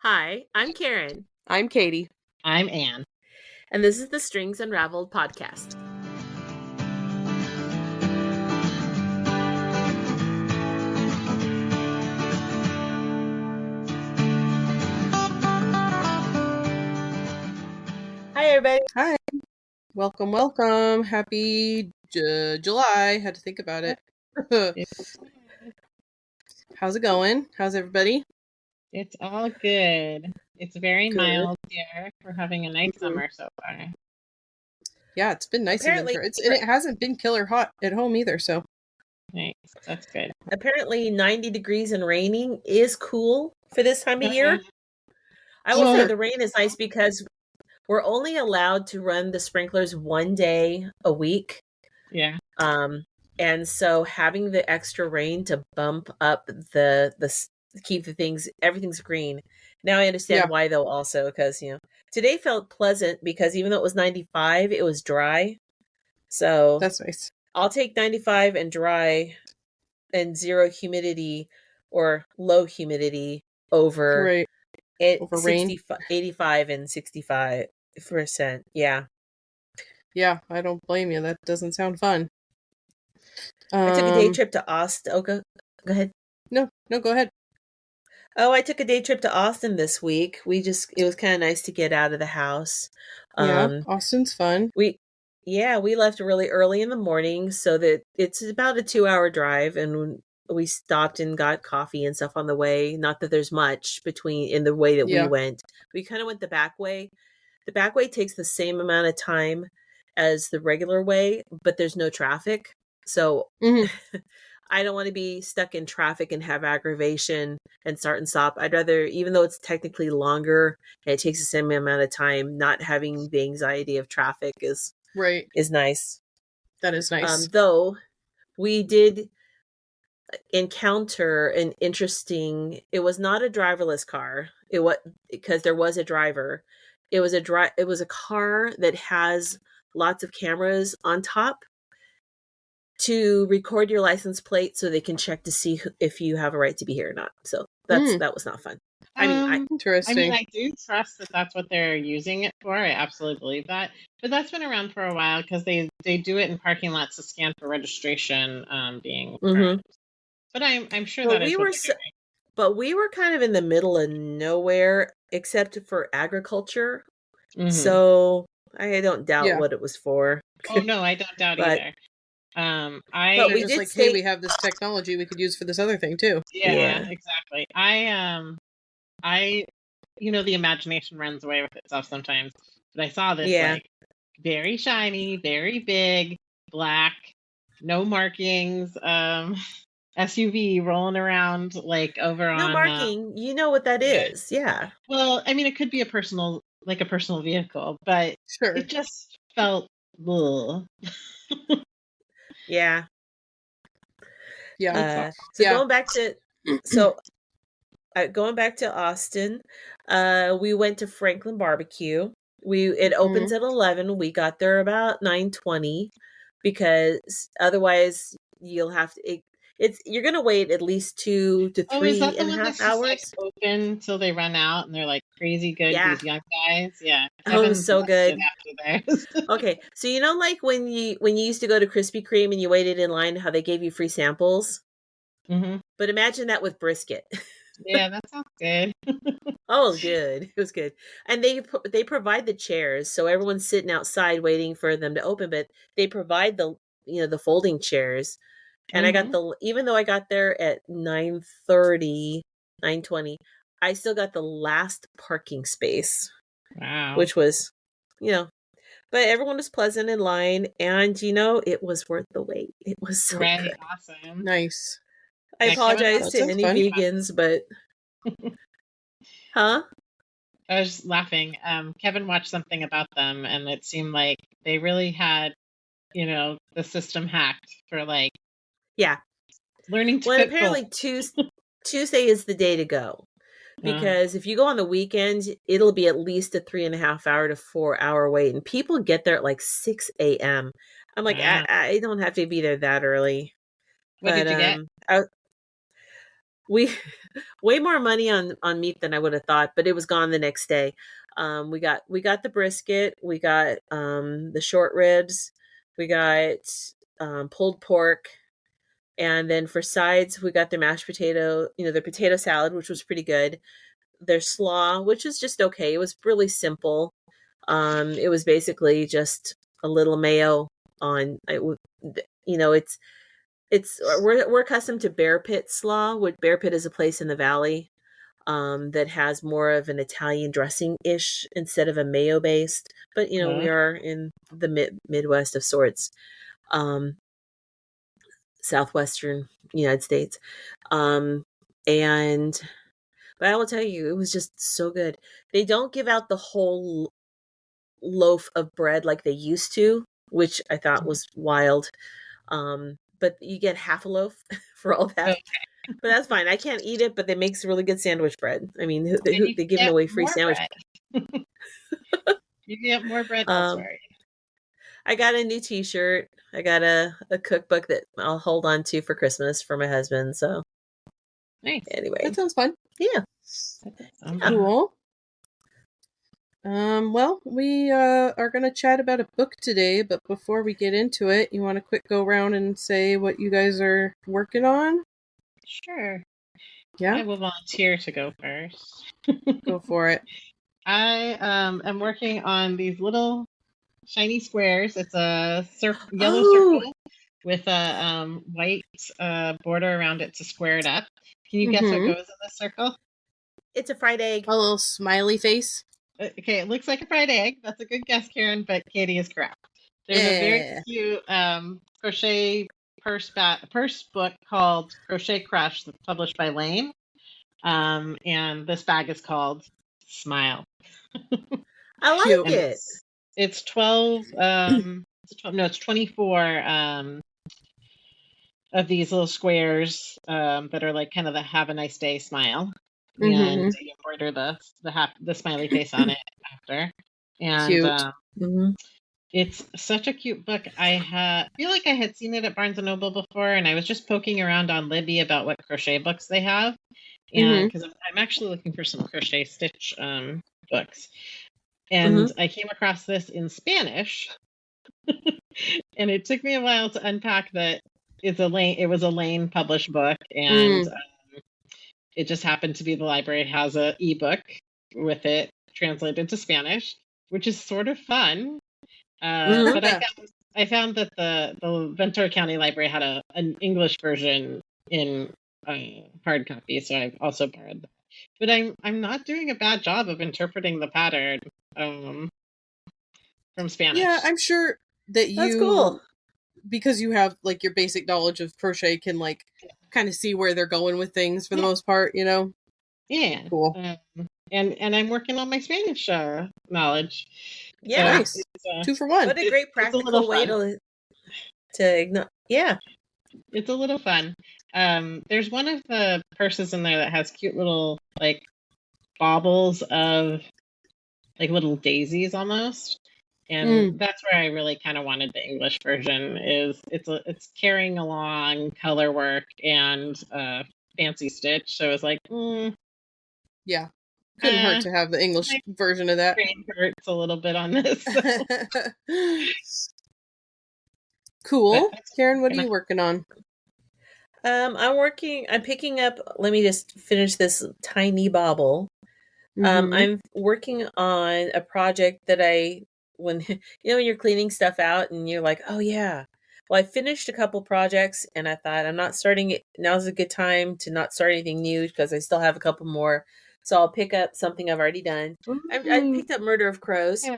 Hi, I'm Karin, I'm Katie. I'm Anne. and this is the Strings Unraveled podcast. Hi, everybody. Hi. Welcome. Happy July. Had to think about it. How's it going? How's everybody? It's all good. It's very Good. mild here. We're having a nice summer so far. Yeah, it's been nice Apparently- and it hasn't been killer hot at home either, so. Nice. That's good. Apparently 90 degrees and raining is cool for this time of year. I will say the rain is nice because we're only allowed to run the sprinklers one day a week. Yeah. And so having the extra rain to bump up the keep everything's green. Now I understand why though also because today felt pleasant because even though it was 95, it was dry. So that's nice. I'll take 95 and dry and zero humidity or low humidity over over rain. 85 and 65%. Yeah. Yeah, I don't blame you. That doesn't sound fun. I took a day trip to Austin. Oh, go ahead. No, go ahead. Oh, I took a day trip to Austin this week. It was kind of nice to get out of the house. Yeah, Austin's fun. We left really early in the morning so that it's about a 2-hour drive, and we stopped and got coffee and stuff on the way. Not that there's much in the way that we went. We kind of went the back way. The back way takes the same amount of time as the regular way, but there's no traffic. So I don't want to be stuck in traffic and have aggravation and start and stop. I'd rather, even though it's technically longer and it takes the same amount of time, not having the anxiety of traffic is nice. That is nice. Though we did encounter an interesting, it was not a driverless car. It was because there was a driver. It was a car that has lots of cameras on top to record your license plate so they can check to see if you have a right to be here or not. So that was not fun. Interesting. I do trust that that's what they're using it for. I absolutely believe that. But that's been around for a while because they do it in parking lots to scan for registration being crimes. But I'm sure that is what they're doing. But we were kind of in the middle of nowhere except for agriculture. So I don't doubt what it was for. Oh, no, I don't doubt either. But we just hey, we have this technology we could use for this other thing too. Yeah, exactly. The imagination runs away with itself sometimes. But I saw this like very shiny, very big, black, no markings, SUV rolling around like over on no marking. You know what that is? Yeah. Well, I mean, it could be a personal vehicle, but it just felt. Yeah. Yeah. Going back to Austin, we went to Franklin Barbecue. It opens at 11. We got there about 9:20 because otherwise you'll have to. You're gonna wait at least 2 to 3.5 hours. Just, like, open till they run out, and they're like crazy good. Yeah. These young guys, yeah. Oh, it was so good. After Okay, so like when you used to go to Krispy Kreme and you waited in line, how they gave you free samples. But imagine that with brisket. Yeah, that sounds good. Oh, it was good. It was good. And they provide the chairs, so everyone's sitting outside waiting for them to open, but they provide the folding chairs. And I got even though I got there at 9:30, 9:20, I still got the last parking space. Wow. Which was, but everyone was pleasant in line, and it was worth the wait. It was so good. Awesome. Nice. I apologize to any vegans, but huh? I was just laughing. Kevin watched something about them, and it seemed like they really had, the system hacked for learning to cook. Apparently Tuesday is the day to go. Because if you go on the weekend, it'll be at least a 3.5 hour to 4 hour wait. And people get there at like 6 a.m. I'm like, I don't have to be there that early. What did you get? we way more money on meat than I would have thought, but it was gone the next day. We got the brisket, we got the short ribs, we got pulled pork, and then for sides we got their mashed potato, their potato salad, which was pretty good. Their slaw, which is just okay. It was really simple. It was basically just a little mayo on. It's we're accustomed to Bear Pit slaw. Which Bear Pit is a place in the valley that has more of an Italian dressing ish instead of a mayo based. But we are in the Midwest of sorts, southwestern United States, and. But I will tell you, it was just so good. They don't give out the whole loaf of bread like they used to, which I thought was wild. But you get half a loaf for all that. Okay. But that's fine. I can't eat it, but they make really good sandwich bread. I mean, they're giving get away free more sandwich. You get more bread elsewhere. I got a new T-shirt. I got a cookbook that I'll hold on to for Christmas for my husband. So, nice. Anyway, that sounds fun. Yeah. Cool. Well, we are going to chat about a book today, but before we get into it, you want to quick go around and say what you guys are working on? Sure. Yeah? I will volunteer to go first. Go for it. I am working on these little shiny squares. It's a yellow circle with a white border around it to square it up. Can you guess what goes in the circle? It's a fried egg. A little smiley face. Okay, it looks like a fried egg. That's a good guess, Karin, but Kaity is correct. There's a very cute crochet purse book called Crochet Crush that's published by Lane. And this bag is called Smile. I like it. It's 12, it's 24 of these little squares that are like kind of the have a nice day smile. And you embroider the smiley face on it after. And it's such a cute book. I feel like I had seen it at Barnes & Noble before, and I was just poking around on Libby about what crochet books they have. And because I'm actually looking for some crochet stitch books. And I came across this in Spanish. And it took me a while to unpack that it was a Lane published book, and it just happened to be the library has an ebook with it translated to Spanish, which is sort of fun. But I found that the Ventura County Library had an English version in hard copy, so I've also borrowed that. But I'm not doing a bad job of interpreting the pattern from Spanish. Yeah, I'm sure that That's cool. Because you have like your basic knowledge of crochet, can like kind of see where they're going with things for the most part, Yeah. Cool. And I'm working on my Spanish knowledge. Yeah, nice. 2 for 1. What a great practical way to ignore. Yeah, it's a little fun. There's one of the purses in there that has cute little like baubles of like little daisies almost. And that's where I really kind of wanted the English version. Is it's carrying along color work and fancy stitch. So it's like, yeah, couldn't hurt to have the English version of that. Brain hurts a little bit on this. So. Cool, Karin. What are you working on? I'm picking up. Let me just finish this tiny bauble. I'm working on a project that when you're cleaning stuff out and you're like, oh yeah. Well, I finished a couple projects and I thought I'm not starting it. Now's a good time to not start anything new because I still have a couple more. So I'll pick up something I've already done. I picked up Murder of Crows. Yeah.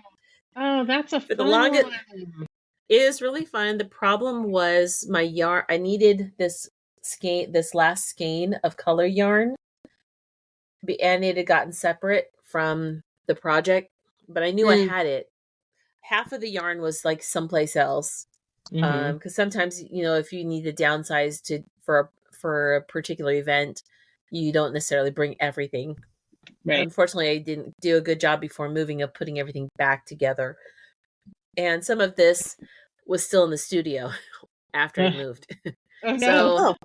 Oh, that's a fun one. It is really fun. The problem was my yarn. I needed this last skein of color yarn, and it had gotten separate from the project, but I knew I had it. Half of the yarn was like someplace else, because sometimes if you need to downsize for a particular event, you don't necessarily bring everything. Right. Unfortunately, I didn't do a good job before moving of putting everything back together, and some of this was still in the studio after I moved. Oh, no. So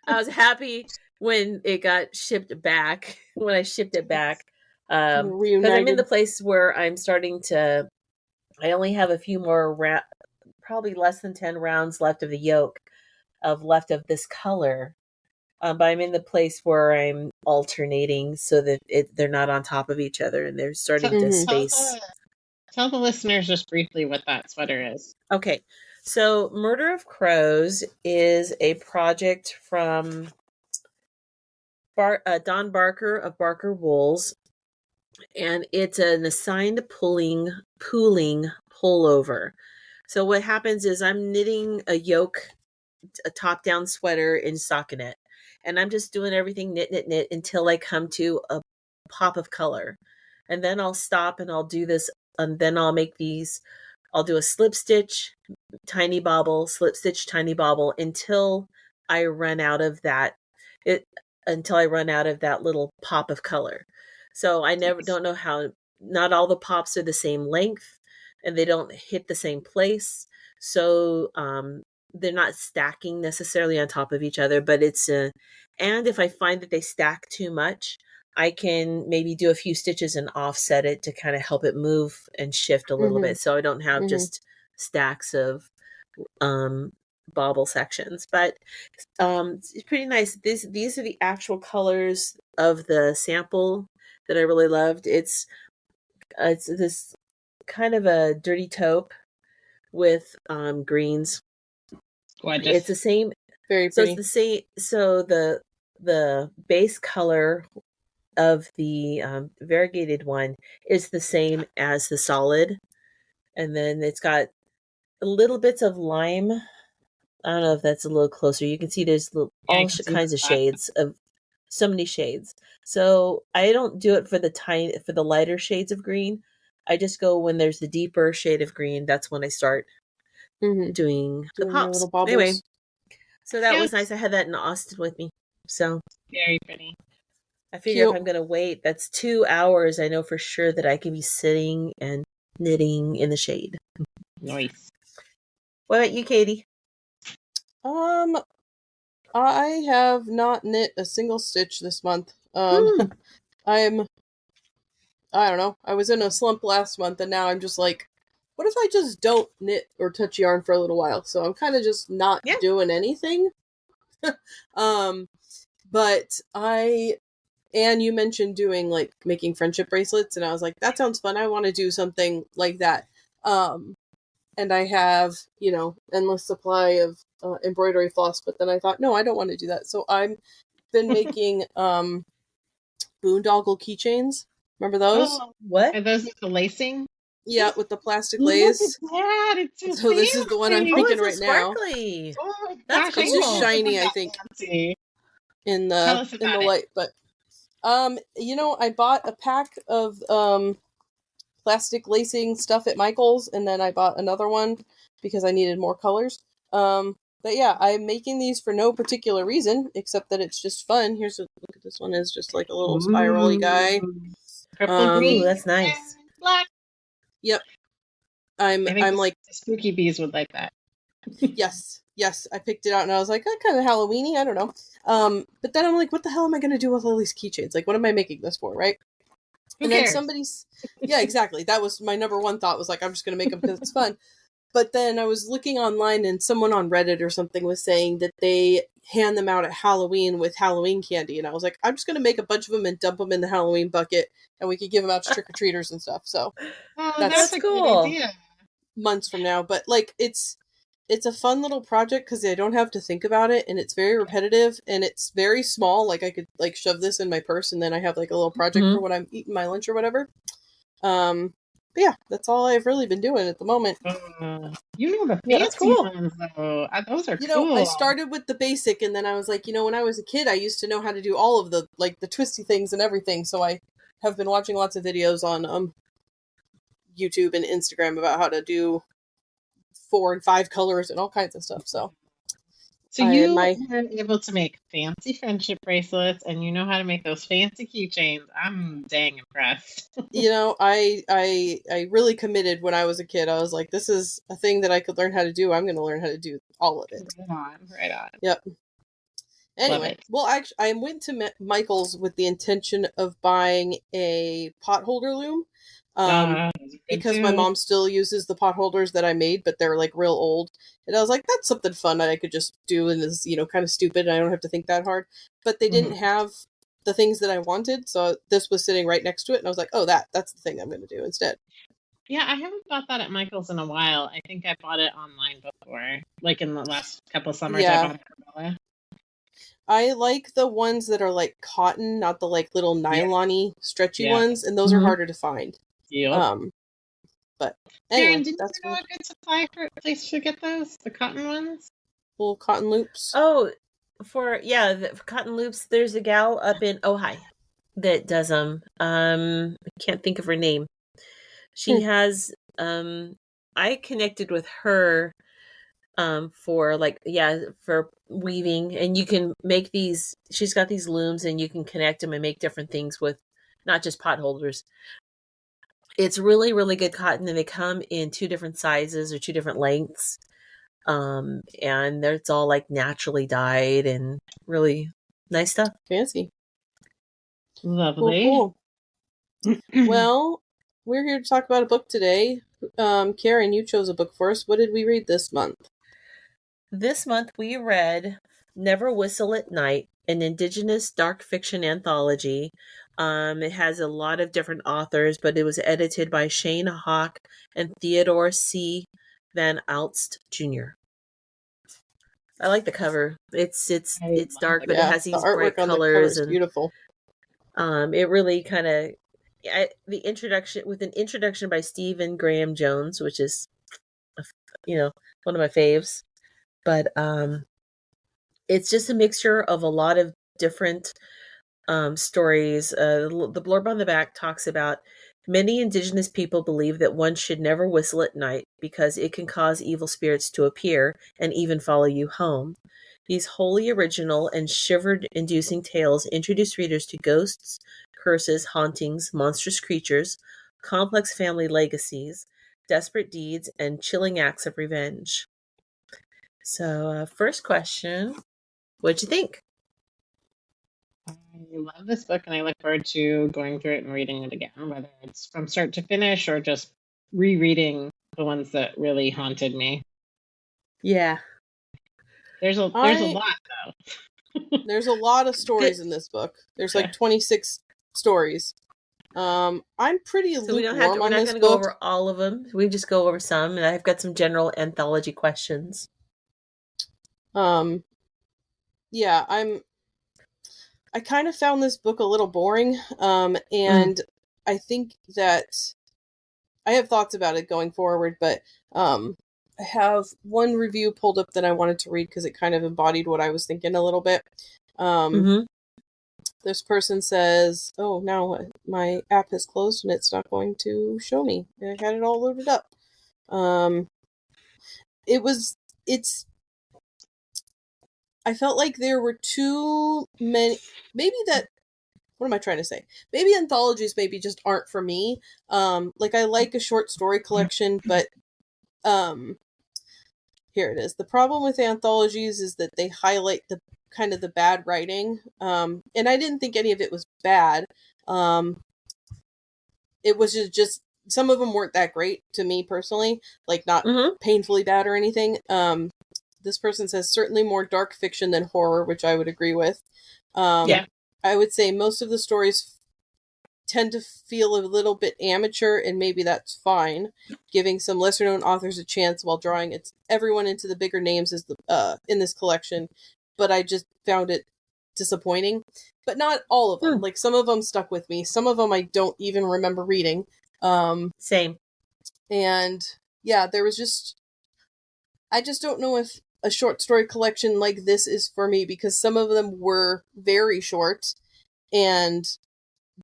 I was happy when it got shipped back, when I shipped it back, because I'm in Reunited. the place where I'm starting to. I only have a few more probably less than 10 rounds left of the yolk left of this color. But I'm in the place where I'm alternating so that they're not on top of each other and they're starting to space. Tell the listeners just briefly what that sweater is. Okay. So Murder of Crows is a project from Don Barker of Barker Wools. And it's an assigned pooling pullover. So what happens is I'm knitting a top-down sweater in stockinette. And I'm just doing everything knit until I come to a pop of color. And then I'll stop and I'll do this, and then I'll make these. I'll do a slip stitch, tiny bobble, slip stitch, tiny bobble until I run out of that. Until I run out of that little pop of color. So I don't know how. Not all the pops are the same length, and they don't hit the same place. So they're not stacking necessarily on top of each other, but and if I find that they stack too much, I can maybe do a few stitches and offset it to kind of help it move and shift a little bit. So I don't have just stacks of bobble sections, but it's pretty nice. These are the actual colors of the sample that I really loved. It's this kind of a dirty taupe with greens. Gorgeous. It's the same. Very pretty. So it's the same. So the base color of the variegated one is the same as the solid, and then it's got little bits of lime. I don't know if that's a little closer. You can see there's all kinds of shades of so many shades. So I don't do it for the lighter shades of green. I just go when there's the deeper shade of green. That's when I start doing the pops. Anyway, so that was nice. I had that in Austin with me. So very pretty. I figure if I'm going to wait, that's 2 hours. I know for sure that I can be sitting and knitting in the shade. Nice. What about you, Katie? I have not knit a single stitch this month. I don't know. I was in a slump last month, and now I'm just like, what if I just don't knit or touch yarn for a little while? So I'm kind of just not doing anything. But and you mentioned doing like making friendship bracelets, and I was like, that sounds fun. I want to do something like that. And I have, endless supply of embroidery floss, but then I thought, no, I don't want to do that. So I've been making boondoggle keychains. Remember those? Oh, what? Are those with the lacing? Yeah, with the plastic lace. Look at that. It's so fancy. This is the one I'm making right sparkly. now. Oh my gosh, it's just shiny, I think, in the light. But I bought a pack of plastic lacing stuff at Michael's, and then I bought another one because I needed more colors. But yeah, I'm making these for no particular reason except that it's just fun. Look at this one is just like a little spirally guy. Purple, green, that's nice. Black. Yep. I'm like spooky bees would like that. Yes, I picked it out and I was like, kind of Halloweeny, I don't know. But then I'm like, what the hell am I going to do with all these keychains? Like, what am I making this for, right? Who cares? Then yeah, exactly. That was my number one thought, was like, I'm just going to make them because it's fun. But then I was looking online, and someone on Reddit or something was saying that they hand them out at Halloween with Halloween candy. And I was like, I'm just going to make a bunch of them and dump them in the Halloween bucket, and we could give them out to trick-or-treaters and stuff. So that's a cool idea. Months from now. But like, it's a fun little project because I don't have to think about it, and it's very repetitive, and it's very small. Like, I could like shove this in my purse, and then I have like a little project for when I'm eating my lunch or whatever. But yeah, that's all I've really been doing at the moment. The fancy ones, though. Those are cool. I started with the basic, and then I was like, when I was a kid, I used to know how to do all of the twisty things and everything. So I have been watching lots of videos on YouTube and Instagram about how to do 4 and 5 colors and all kinds of stuff. So you were able to make fancy friendship bracelets, and you know how to make those fancy keychains. I'm dang impressed. I really committed when I was a kid. I was like, this is a thing that I could learn how to do. I'm going to learn how to do all of it. Right on. Yep. Anyway, well, actually, I went to Michael's with the intention of buying a potholder loom. Because my mom still uses the potholders that I made, but they're like real old. And I was like, that's something fun that I could just do and is, kind of stupid and I don't have to think that hard. But they didn't have the things that I wanted, so this was sitting right next to it, and I was like, oh, that's the thing I'm going to do instead. Yeah, I haven't bought that at Michael's in a while. I think I bought it online before, like in the last couple of summers. Yeah. I bought it. I like the ones that are like cotton, not the like little nylon-y stretchy ones, and those are harder to find. Yeah. But anyway, Karin, didn't you know a good supply place to get those? The cotton ones? Little cotton loops. Oh, for cotton loops, there's a gal up in Ojai that does them. I can't think of her name. She has I connected with her for weaving, and you can make these. She's got these looms and you can connect them and make different things with, not just pot holders. It's really, really good cotton, and they come in 2 different sizes or 2 different lengths. And it's all like naturally dyed and really nice stuff. Fancy. Lovely. Cool. Well, we're here to talk about a book today. Karin, you chose a book for us. What did we read this month? This month we read Never Whistle at Night, an Indigenous dark fiction anthology. It has a lot of different authors, but it was edited by Shane Hawk and Theodore C. Van Alst Jr. I like the cover. It's dark, but it has these bright colors and beautiful. It really kind of an introduction by Stephen Graham Jones, which is one of my faves. But it's just a mixture of a lot of different stories. The blurb on the back talks about many Indigenous people believe that one should never whistle at night because it can cause evil spirits to appear and even follow you home. These wholly original and shiver-inducing tales introduce readers to ghosts, curses, hauntings, monstrous creatures, complex family legacies, desperate deeds, and chilling acts of revenge. So, first question, what'd you think? I love this book, and I look forward to going through it and reading it again, whether it's from start to finish or just rereading the ones that really haunted me. Yeah. There's a lot, though. There's a lot of stories in this book. There's like 26 stories. I'm pretty lukewarm on this book. We're not going to go over all of them. We just go over some, and I've got some general anthology questions. Yeah, I kind of found this book a little boring, and I think that I have thoughts about it going forward, but I have one review pulled up that I wanted to read because it kind of embodied what I was thinking a little bit. This person says, oh, now my app has closed and it's not going to show me. I had it all loaded up. I felt like there were too many, what am I trying to say? Maybe anthologies just aren't for me. Like I like a short story collection, but here it is. The problem with anthologies is that they highlight the kind of the bad writing. And I didn't think any of it was bad. It was just some of them weren't that great to me personally, like not painfully bad or anything. This person says certainly more dark fiction than horror, which I would agree with. I would say most of the stories tend to feel a little bit amateur, and maybe that's fine, giving some lesser known authors a chance while drawing everyone into the bigger names in this collection. But I just found it disappointing. But not all of them. Like some of them stuck with me. Some of them I don't even remember reading. Same. And yeah, there was I just don't know if a short story collection like this is for me, because some of them were very short and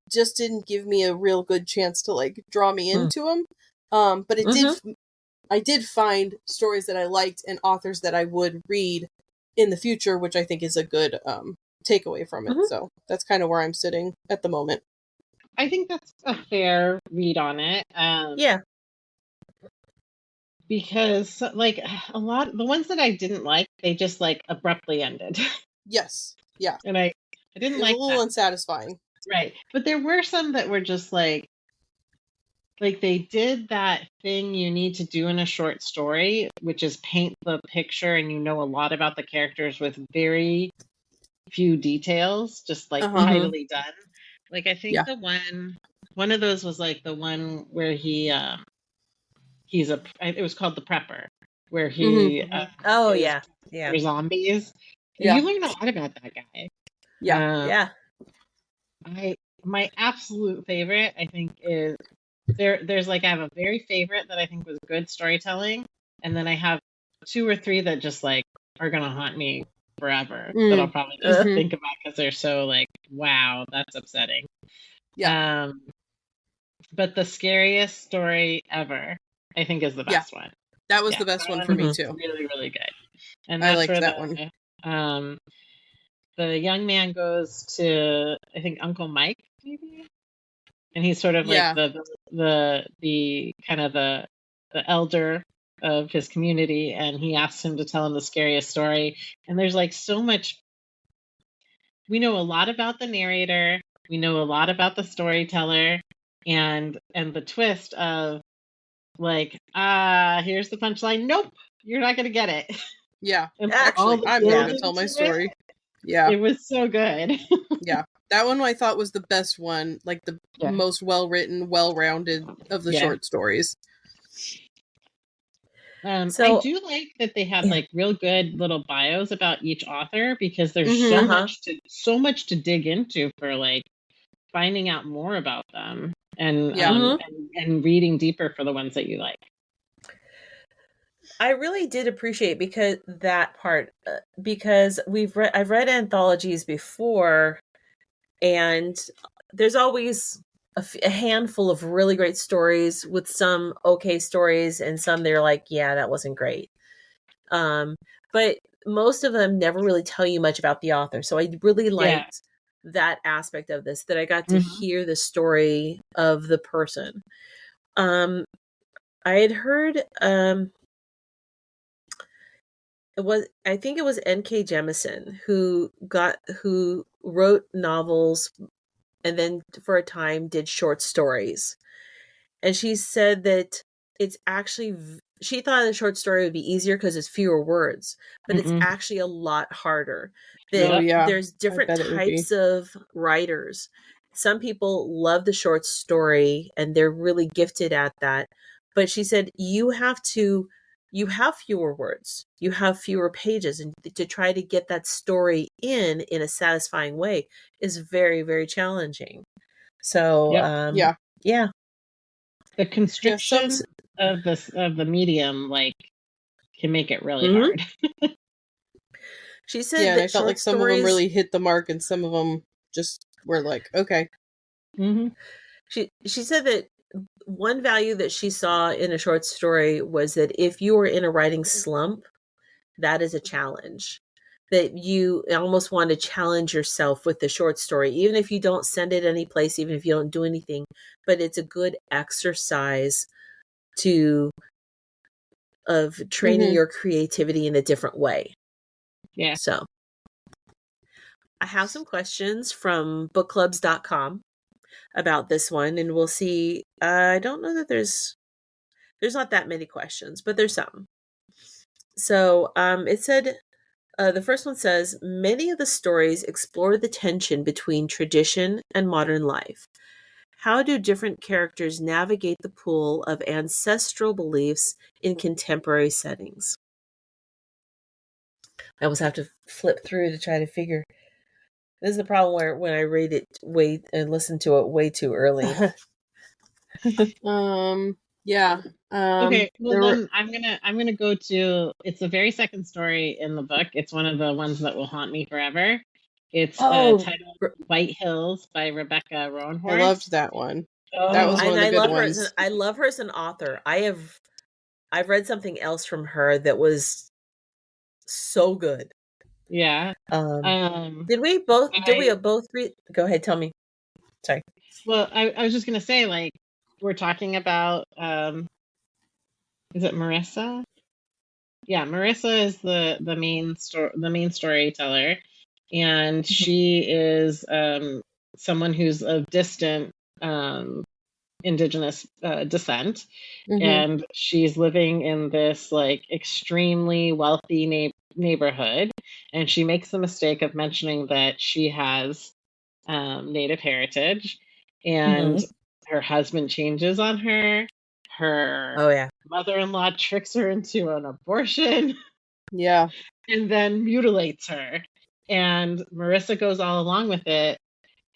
just didn't give me a real good chance to like draw me into them. But I did find stories that I liked and authors that I would read in the future, which I think is a good takeaway from it. So that's kind of where I'm sitting at the moment. I think that's a fair read on it. Yeah. Because like the ones that I didn't like, they just like abruptly ended. Yes. Yeah. And I didn't like a little that. unsatisfying. Right. But there were some that were just like they did that thing you need to do in a short story, which is paint the picture and you know a lot about the characters with very few details, just like tidily done. Like I think the one of those was like the one where it was called The Prepper, where he for zombies. Yeah. You learn a lot about that guy. Yeah. My absolute favorite, I think, is there's like I have a very favorite that I think was good storytelling, and then I have 2 or 3 that just like are gonna haunt me forever that I'll probably just think about because they're so like, wow, that's upsetting. Yeah. But the scariest story ever, I think, is the best one. That was the best one for me too. Really, really good. And I that's liked where that one. The young man goes to, I think, Uncle Mike, maybe, and he's sort of like the kind of the elder of his community, and he asks him to tell him the scariest story. And there's like so much. We know a lot about the narrator. We know a lot about the storyteller, and the twist of like, here's the punchline. Nope, you're not gonna get it. Yeah, actually, I'm going to tell my story. Yeah, it was so good. Yeah, that one I thought was the best one, like the most well-written, well-rounded of the short stories. I do like that they have like real good little bios about each author, because there's so much to dig into for like finding out more about them and reading deeper for the ones that you like. I really did appreciate that part because I've read anthologies before, and there's always a handful of really great stories with some okay stories and some they're like, yeah, that wasn't great. But most of them never really tell you much about the author. So I really liked that aspect of this, that I got to hear the story of the person. I had heard I think it was N.K. Jemisin who wrote novels and then for a time did short stories. And she said that it's actually, she thought a short story would be easier because it's fewer words, but it's actually a lot harder. There's different types of writers. Some people love the short story and they're really gifted at that. But she said, you have fewer words, you have fewer pages, and to try to get that story in a satisfying way is very, very challenging. So, the constriction of the medium like can make it really hard. She said and I felt like some of them really hit the mark and some of them just were like, okay. She said that one value that she saw in a short story was that if you were in a writing slump, that is a challenge. That you almost want to challenge yourself with the short story, even if you don't send it any place, even if you don't do anything. But it's a good exercise of training your creativity in a different way. Yeah. So I have some questions from bookclubs.com about this one, and we'll see. I don't know that there's not that many questions, but there's some. So it said, the first one says, many of the stories explore the tension between tradition and modern life. How do different characters navigate the pool of ancestral beliefs in contemporary settings? I always have to flip through to try to figure. This is the problem where when I read it and listen to it way too early. Okay, well then I'm gonna go to, it's the very second story in the book. It's one of the ones that will haunt me forever. It's titled White Hills by Rebecca Roanhorse. I loved that one. That was one of the good ones. I love her as an author. I've read something else from her that was so good. Yeah. Did we both read? Go ahead, tell me. Sorry. Well, I was just gonna say, like, we're talking about is it Marissa? Yeah, Marissa is the main storyteller, and she is someone who's of distant indigenous descent, and she's living in this like extremely wealthy neighborhood, and she makes the mistake of mentioning that she has Native heritage, and her husband changes on her. Her mother-in-law tricks her into an abortion. Yeah. And then mutilates her. And Marissa goes all along with it.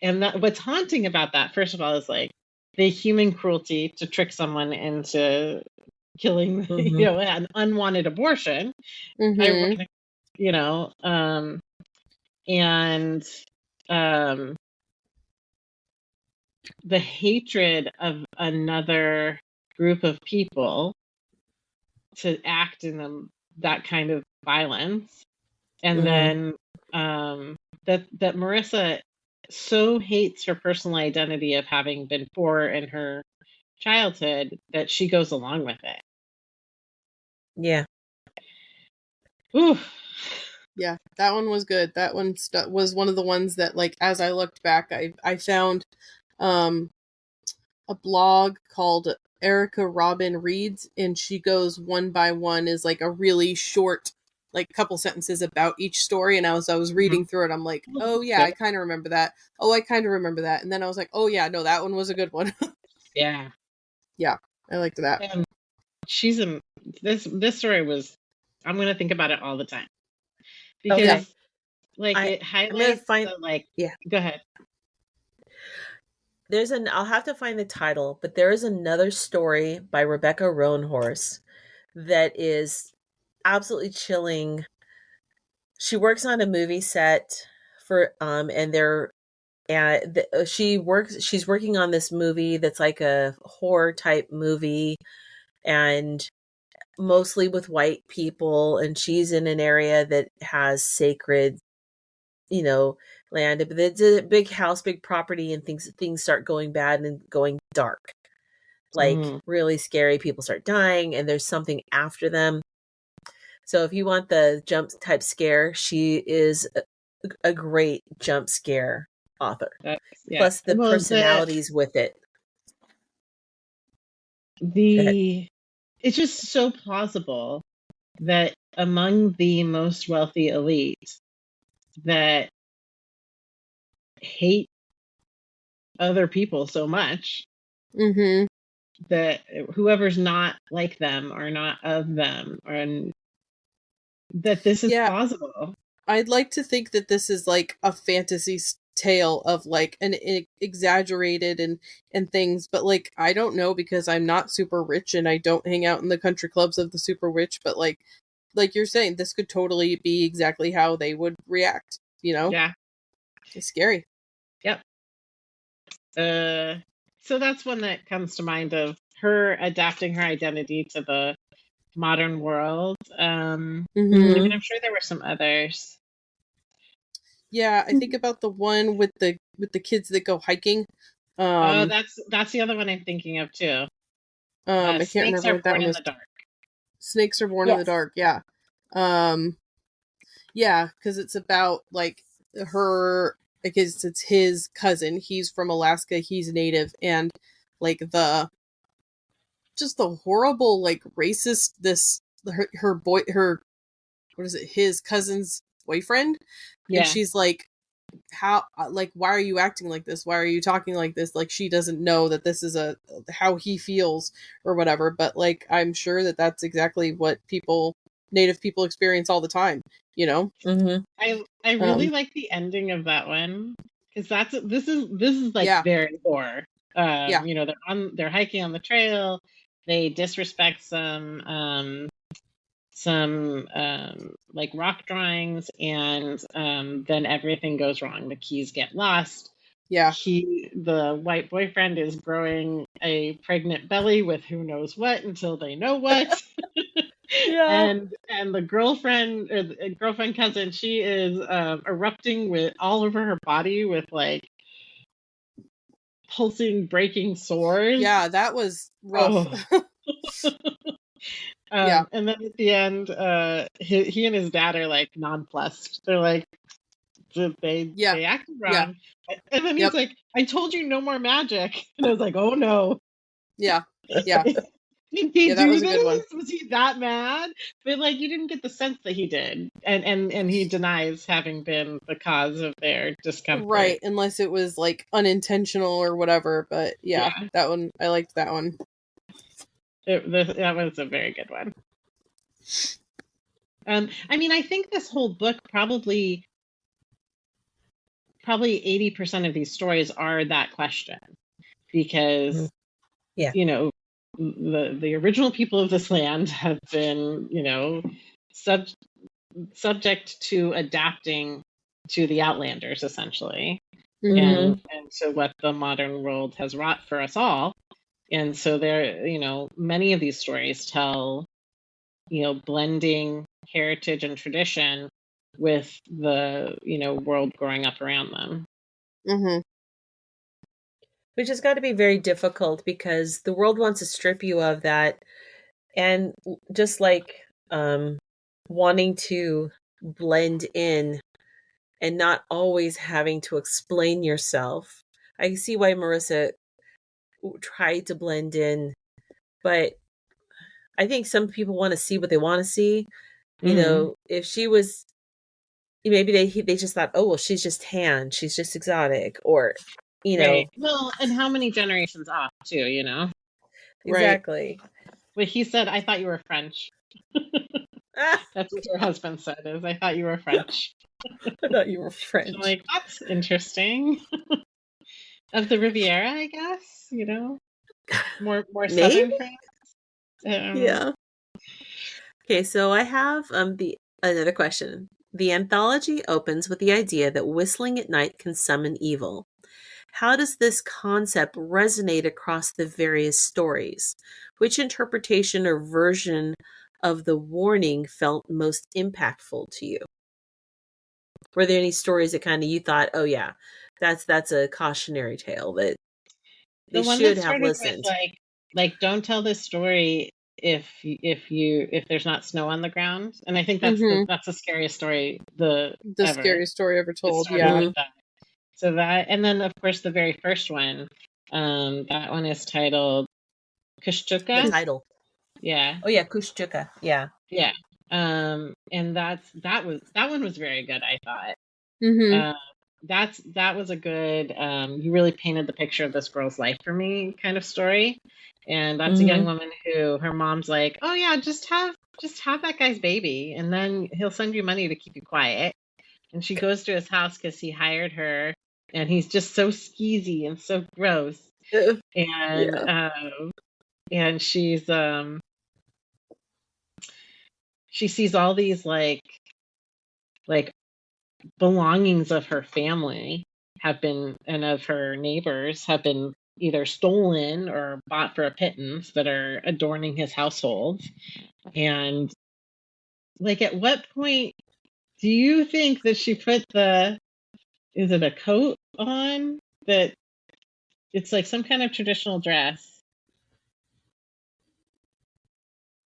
And what's haunting about that, first of all, is like the human cruelty to trick someone into killing, an unwanted abortion. Ironic, and the hatred of another group of people to act in that kind of violence, and then that Marissa so hates her personal identity of having been poor in her childhood that she goes along with it. Yeah. Ooh. Yeah, that one was good. That one was one of the ones that, like, as I looked back, I found a blog called Erica Robin Reads, and she goes one by one, is like a really short, like couple sentences about each story. And as I was reading through it, I'm like, oh yeah, I kind of remember that. Oh, I kind of remember that. And then I was like, oh yeah, no, that one was a good one. Yeah. Yeah, I liked that. And this story was, I'm going to think about it all the time. Because it highlights go ahead. I'll have to find the title, but there is another story by Rebecca Roanhorse that is absolutely chilling. She works on a movie set for she's working on this movie that's like a horror type movie, and mostly with white people, and she's in an area that has sacred land, but it's a big house, big property, and things start going bad and going dark, like really scary. People start dying, and there's something after them. So if you want the jump type scare, she is a great jump scare author. Plus the personalities with it. It's just so plausible that among the most wealthy elite that hate other people so much that whoever's not like them or not of them, and that this is plausible. I'd like to think that this is like a fantasy tale of like an exaggerated and things, but like I don't know, because I'm not super rich and I don't hang out in the country clubs of the super rich, but like you're saying, this could totally be exactly how they would react, Yeah. It's scary. Yep. So that's one that comes to mind, of her adapting her identity to the modern world. And I'm sure there were some others. Yeah, I think about the one with the kids that go hiking. That's the other one I'm thinking of too. I can't remember what that one was. In the dark. Snakes are born in the dark. Yeah. Yeah, because it's about like her. I guess it's his cousin. He's from Alaska. He's Native, and like the horrible, like, racist, his cousin's boyfriend. And she's like, how, like, why are you acting like this? Why are you talking like this? Like, she doesn't know that this is how he feels or whatever, but like, I'm sure that that's exactly what Native people experience all the time, I really like the ending of that one, because this is like very horror. They're hiking on the trail. They disrespect some like rock drawings, and then everything goes wrong. The keys get lost. Yeah. The white boyfriend is growing a pregnant belly with who knows what until they know what. Yeah. And the girlfriend, or the girlfriend cousin, she is erupting with all over her body with like pulsing, breaking sores. Yeah, that was rough. And then at the end, he and his dad are like nonplussed. They're like, they acted wrong. And then he's like, I told you no more magic. And I was like, oh no. Yeah. Did he that do was this? a good one. Was he that mad? But like, you didn't get the sense that he did, and he denies having been the cause of their discomfort. Right, unless it was like unintentional or whatever. But that one, I liked that one. That was a very good one. I mean, I think this whole book probably 80% of these stories are that question, because you know, the original people of this land have been, you know, subject to adapting to the Outlanders, essentially, and to what the modern world has wrought for us all. And so there, you know, many of these stories tell, you know, blending heritage and tradition with the, you know, world growing up around them. Which has got to be very difficult, because the world wants to strip you of that. And just like wanting to blend in and not always having to explain yourself. I see why Marissa tried to blend in, but I think some people want to see what they want to see. You know, if she was, maybe they just thought, oh well, she's just tan, she's just exotic, or you know, well, and how many generations off too, you know? Exactly. But he said, I thought you were French. That's what her husband said, is, I thought you were French. I thought you were French. So, like, that's interesting. Of the Riviera, I guess, you know? More southern France. Yeah. Okay, so I have another question. The anthology opens with the idea that whistling at night can summon evil. How does this concept resonate across the various stories? Which interpretation or version of the warning felt most impactful to you? Were there any stories that kind of you thought, oh yeah, that's a cautionary tale that they should have listened? With, like don't tell this story if there's not snow on the ground, and I think that's that's the scariest story scariest story ever told. So that, and then of course the very first one, that one is titled Kushchuka. The title. Yeah. Oh yeah, Kushchuka. Yeah. Yeah. And that one was very good, I thought. That was a good, you really painted the picture of this girl's life for me kind of story. And that's a young woman who, her mom's like, oh yeah, just have that guy's baby, and then he'll send you money to keep you quiet. And she goes to his house because he hired her, and he's just so skeezy and so gross. And she's she sees all these like belongings of her family have been, and of her neighbors have been, either stolen or bought for a pittance, that are adorning his household. And like, at what point do you think that she put is it a coat on, that it's like some kind of traditional dress?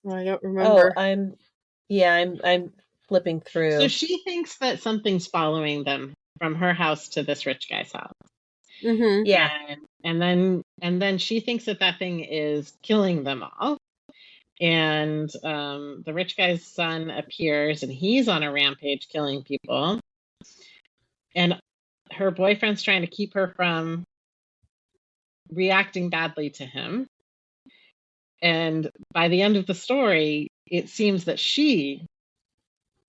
I don't remember. Oh, I'm flipping through. So she thinks that something's following them from her house to this rich guy's house. Yeah. And then she thinks that thing is killing them all. And the rich guy's son appears, and he's on a rampage killing people. And her boyfriend's trying to keep her from reacting badly to him. And by the end of the story, it seems that she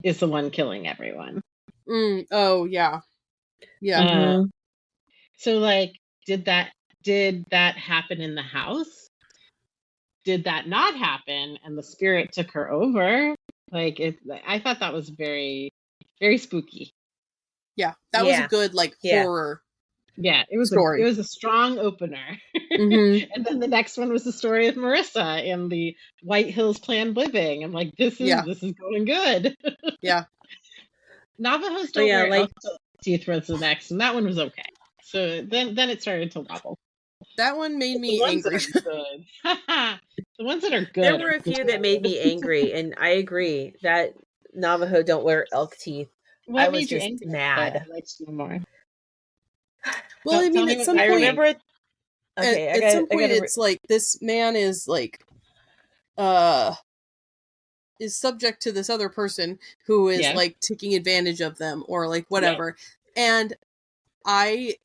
is the one killing everyone. Oh, yeah. Yeah. So, like, did that happen in the house? Did that not happen and the spirit took her over? Like, I thought that was very, very spooky. Yeah, that was a good, like, horror. Yeah, it was story. It was a strong opener. And then the next one was the story of Marissa and the White Hills planned living. I'm like, this is going good. Yeah. Navajos don't wear elk teeth was the next, and that one was okay. So then it started to wobble. That one made me angry. The ones that are good. There were a few that made me angry, and I agree that Navajo don't wear elk teeth. What was made you just angry? mad. I'd like to know more. Well, I mean, at some point, I remember it. Okay, at some point, it's like this man is like, is subject to this other person who is like taking advantage of them or like whatever. And I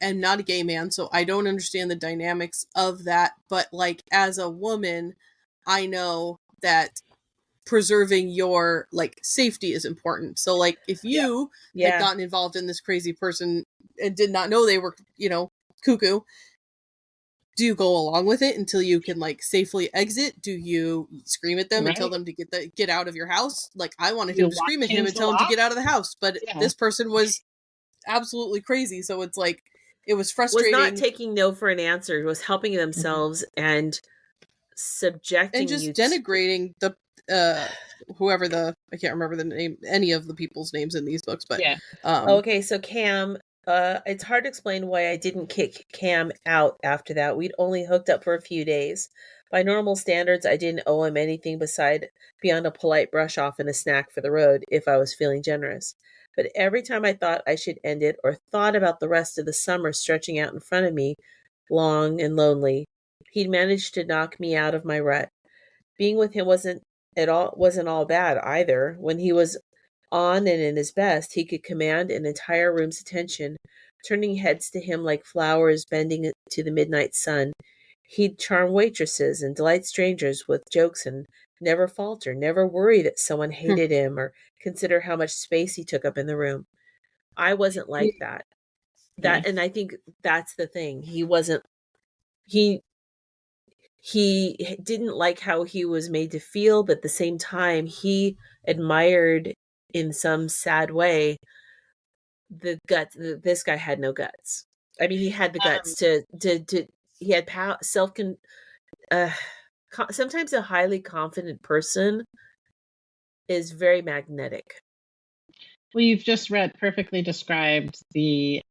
am not a gay man, so I don't understand the dynamics of that. But like as a woman, I know that preserving your like safety is important. So like if you had gotten involved in this crazy person and did not know they were, cuckoo, do you go along with it until you can like safely exit? Do you scream at them and tell them to get out of your house? Like I wanted him to scream at him and tell him to get out of the house, but this person was absolutely crazy. So it's like it was frustrating. Was not taking no for an answer. Was helping themselves and subjecting and just you denigrating the whoever I can't remember the name, any of the people's names in these books, but okay, so Cam. It's hard to explain why I didn't kick Cam out after that. We'd only hooked up for a few days. By normal standards, I didn't owe him anything beyond a polite brush off and a snack for the road if I was feeling generous. But every time I thought I should end it or thought about the rest of the summer stretching out in front of me, long and lonely, he'd managed to knock me out of my rut. Being with him wasn't all bad either. When he was on and in his best, he could command an entire room's attention, turning heads to him like flowers bending to the midnight sun. He'd charm waitresses and delight strangers with jokes and never falter, never worry that someone hated him or consider how much space he took up in the room. I wasn't like that. And I think that's the thing. He didn't like how he was made to feel, but at the same time, he admired in some sad way the guts. This guy had no guts. I mean, he had the guts he had sometimes a highly confident person is very magnetic. Well, you've just perfectly described the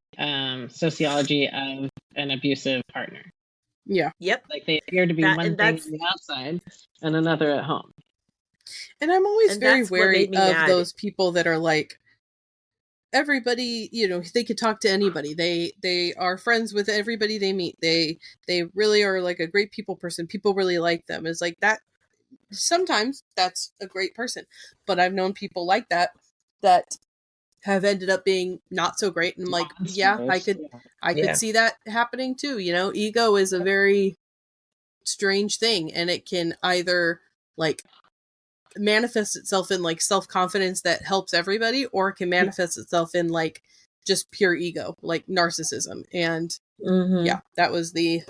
sociology of an abusive partner. Yeah. Yep. Like they appear to be one thing on the outside and another at home. And I'm always very wary of those people that are like, everybody, they could talk to anybody. They are friends with everybody they meet. They really are like a great people person. People really like them. It's like that. Sometimes that's a great person, but I've known people like that have ended up being not so great. And I'm like, I could see that happening too. Ego is a very strange thing, and it can either like manifest itself in like self-confidence that helps everybody, or it can manifest itself in like just pure ego, like narcissism. And that was the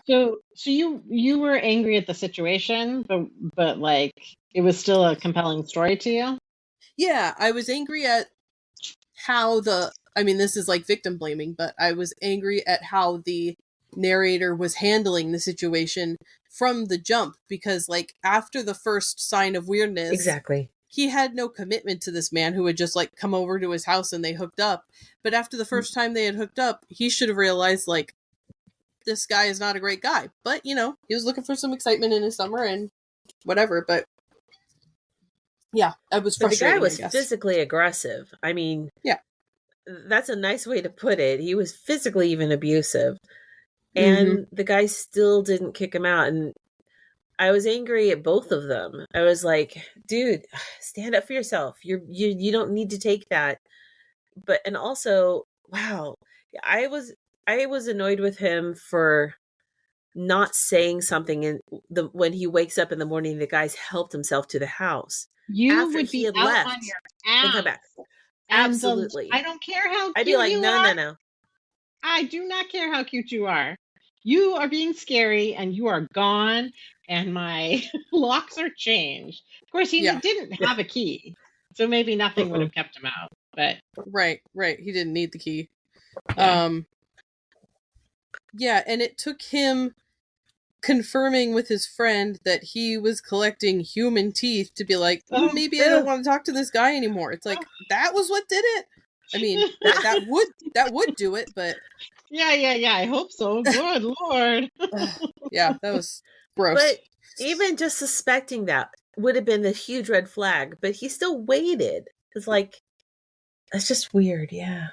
So you were angry at the situation, but like it was still a compelling story to you? Yeah, I was angry at how this is like victim blaming, but I was angry at how the narrator was handling the situation from the jump, because like after the first sign of weirdness, exactly, he had no commitment to this man who had just like come over to his house and they hooked up. But after the first time they had hooked up, he should have realized like this guy is not a great guy. But he was looking for some excitement in his summer and whatever. But yeah, I was frustrated. The guy was physically aggressive. I mean, that's a nice way to put it. He was physically even abusive. And the guy still didn't kick him out. And I was angry at both of them. I was like, dude, stand up for yourself. You don't need to take that. And also, wow, I was annoyed with him for not saying something when he wakes up in the morning. The guy's helped himself to the house. You would be out left on your ass and come back. Absolutely. I don't care how cute I'd be like, no. I do not care how cute you are. You are being scary and you are gone and my locks are changed. Of course, he didn't have a key, so maybe nothing would have kept him out. But Right. He didn't need the key. And it took him confirming with his friend that he was collecting human teeth to be like, maybe I don't want to talk to this guy anymore. It's like, that was what did it? I mean, that would do it, but yeah. I hope so. Good Lord. Yeah, that was gross. But even just suspecting that, would have been the huge red flag, but he still waited. It's like, it's just weird. Yeah.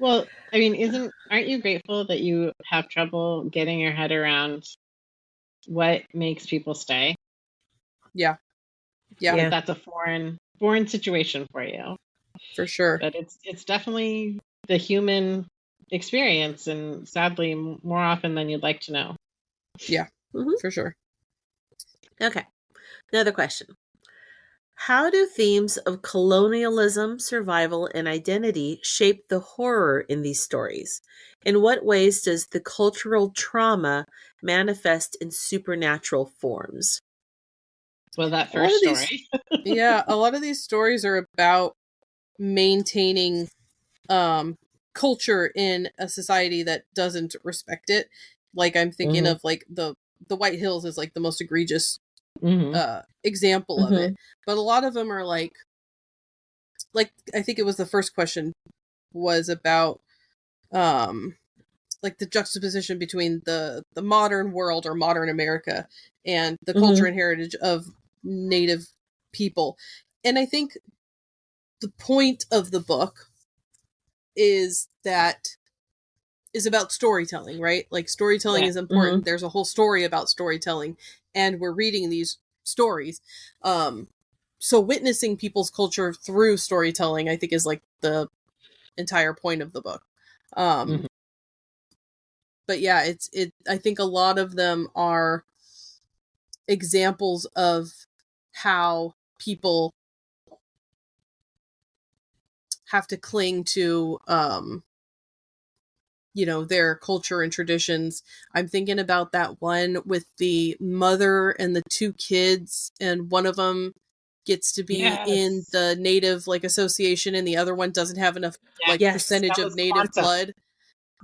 Well, I mean, aren't you grateful that you have trouble getting your head around what makes people stay? Yeah. Yeah. Like that's a foreign situation for you. For sure. But it's definitely the human experience, and sadly more often than you'd like to know. Yeah. For sure. Okay. Another question. How do themes of colonialism, survival, and identity shape the horror in these stories? In what ways does the cultural trauma manifest in supernatural forms? Well, that first story. A lot of these stories are about maintaining culture in a society that doesn't respect it. Like, I'm thinking of like the White Hills is like the most egregious example of it, but a lot of them are like I think it was the first question was about like the juxtaposition between the modern world or modern America and the culture and heritage of Native people. And I think the point of the book is about storytelling, right? Like, storytelling is important. There's a whole story about storytelling, and we're reading these stories. So witnessing people's culture through storytelling, I think, is like the entire point of the book. But yeah, I think a lot of them are examples of how people have to cling to their culture and traditions. I'm thinking about that one with the mother and the two kids, and one of them gets to be in the Native like association, and the other one doesn't have enough percentage of Native blood.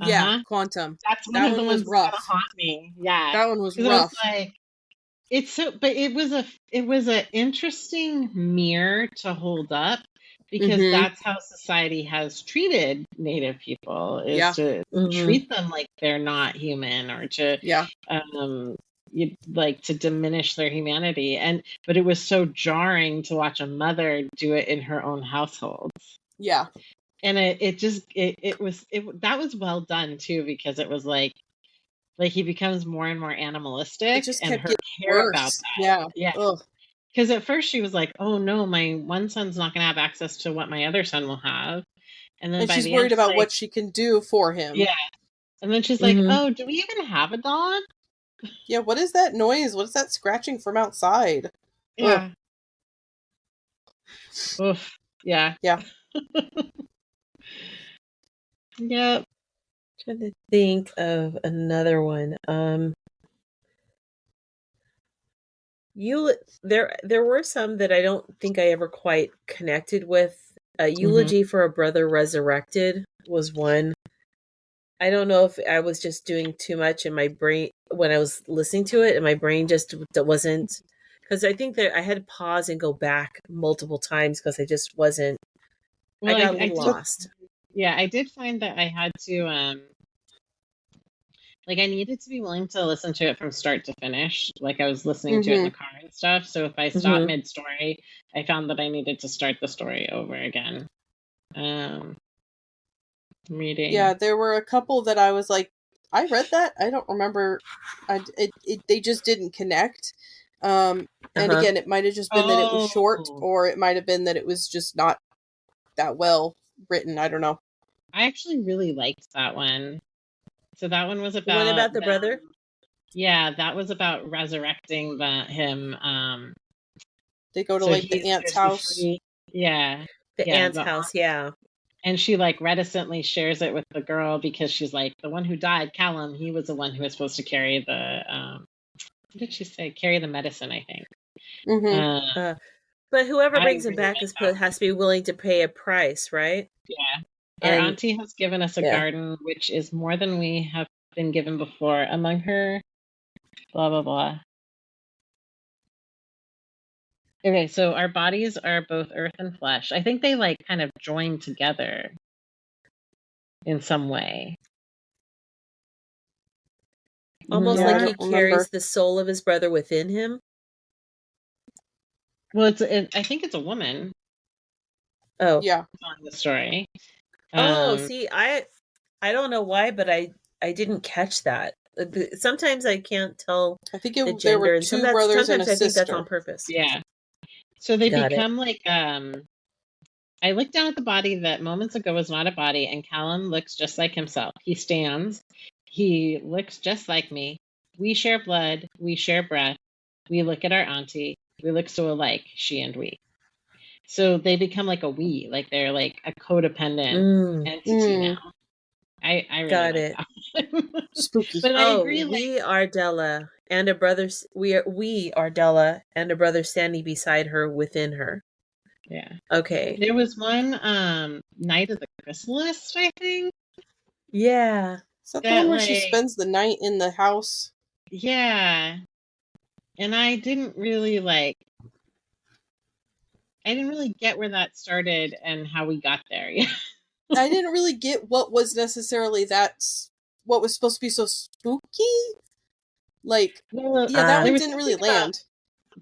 Yeah, Quantum. That's one of the ones that's gonna haunt me. Yeah, that one was rough. Like, but it was a interesting mirror to hold up, because that's how society has treated Native people, is to treat them like they're not human, or to to diminish their humanity. But it was so jarring to watch a mother do it in her own household. Yeah. And that was well done too, because it was like he becomes more and more animalistic, and her care about that. Yeah. Because at first she was like, "Oh no, my one son's not going to have access to what my other son will have," and then she's worried about what she can do for him. Yeah, and then she's like, "Oh, do we even have a dog? Yeah, what is that noise? What is that scratching from outside?" Yeah. Oof. Yeah. Yeah. Yep. Trying to think of another one. There were some that I don't think I ever quite connected with. Eulogy for a Brother Resurrected was one. I don't know if I was just doing too much in my brain when I was listening to it, and my brain just wasn't, because I think that I had to pause and go back multiple times because I just wasn't. Well, I got a little lost. Yeah, I did find that I had to I needed to be willing to listen to it from start to finish. Like, I was listening to it in the car and stuff. So if I stopped mid-story, I found that I needed to start the story over again. Reading. Yeah, there were a couple that I was like, I read that. I don't remember. They just didn't connect. And again, it might have just been that it was short, or it might have been that it was just not that well written. I don't know. I actually really liked that one. So that one was about... What about the brother? Yeah, that was about resurrecting him. They go to the aunt's house. The aunt's house, yeah. And she reticently shares it with the girl, because she's like, the one who died, Callum, he was the one who was supposed to carry the what did she say? Carry the medicine, I think. But whoever brings him back has to be willing to pay a price, right? Yeah. Our auntie has given us a garden, which is more than we have been given before. Among her, blah, blah, blah. Okay, so our bodies are both earth and flesh. I think they kind of join together in some way. Almost like he carries the soul of his brother within him. Well, I think it's a woman. Oh, yeah. Telling the story. See, I don't know why, but I didn't catch that. Sometimes I can't tell I think the there were gender, and two brothers and a sometimes I think that's sister. on purpose. Yeah. So they Got become like I looked down at the body that moments ago was not a body, and Callum looks just like himself. He stands. He looks just like me. We share blood. We share breath. We look at our auntie. We look so alike, she and we. So they become like a we, like they're like a codependent entity now. I really got like it. That. Spooky. But I agree. We are Della and a brother. We are Della and a brother standing beside her, within her. Yeah. Okay. There was one Night of the Chrysalis, I think. Yeah. Is that the one where she spends the night in the house? Yeah. And I didn't really get where that started and how we got there. Yeah. I didn't really get what was necessarily what was supposed to be so spooky. Like, that one didn't really land.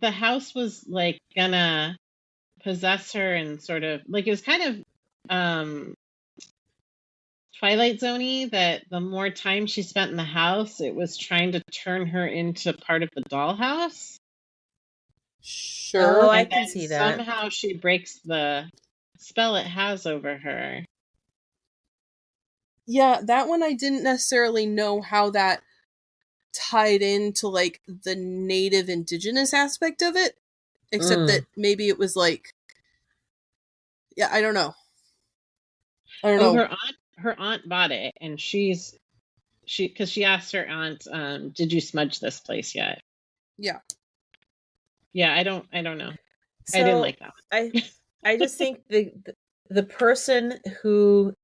The house was like gonna possess her and sort of like it was kind of Twilight Zone-y, that the more time she spent in the house, it was trying to turn her into part of the dollhouse. Sure. Oh, I can see that. Somehow she breaks the spell it has over her. Yeah, that one I didn't necessarily know how that tied into like the native indigenous aspect of it, except that maybe it was like, yeah, I don't know. Her aunt bought it, and because she asked her aunt, did you smudge this place yet? Yeah. Yeah, I don't know. So I didn't like that. I just think the person who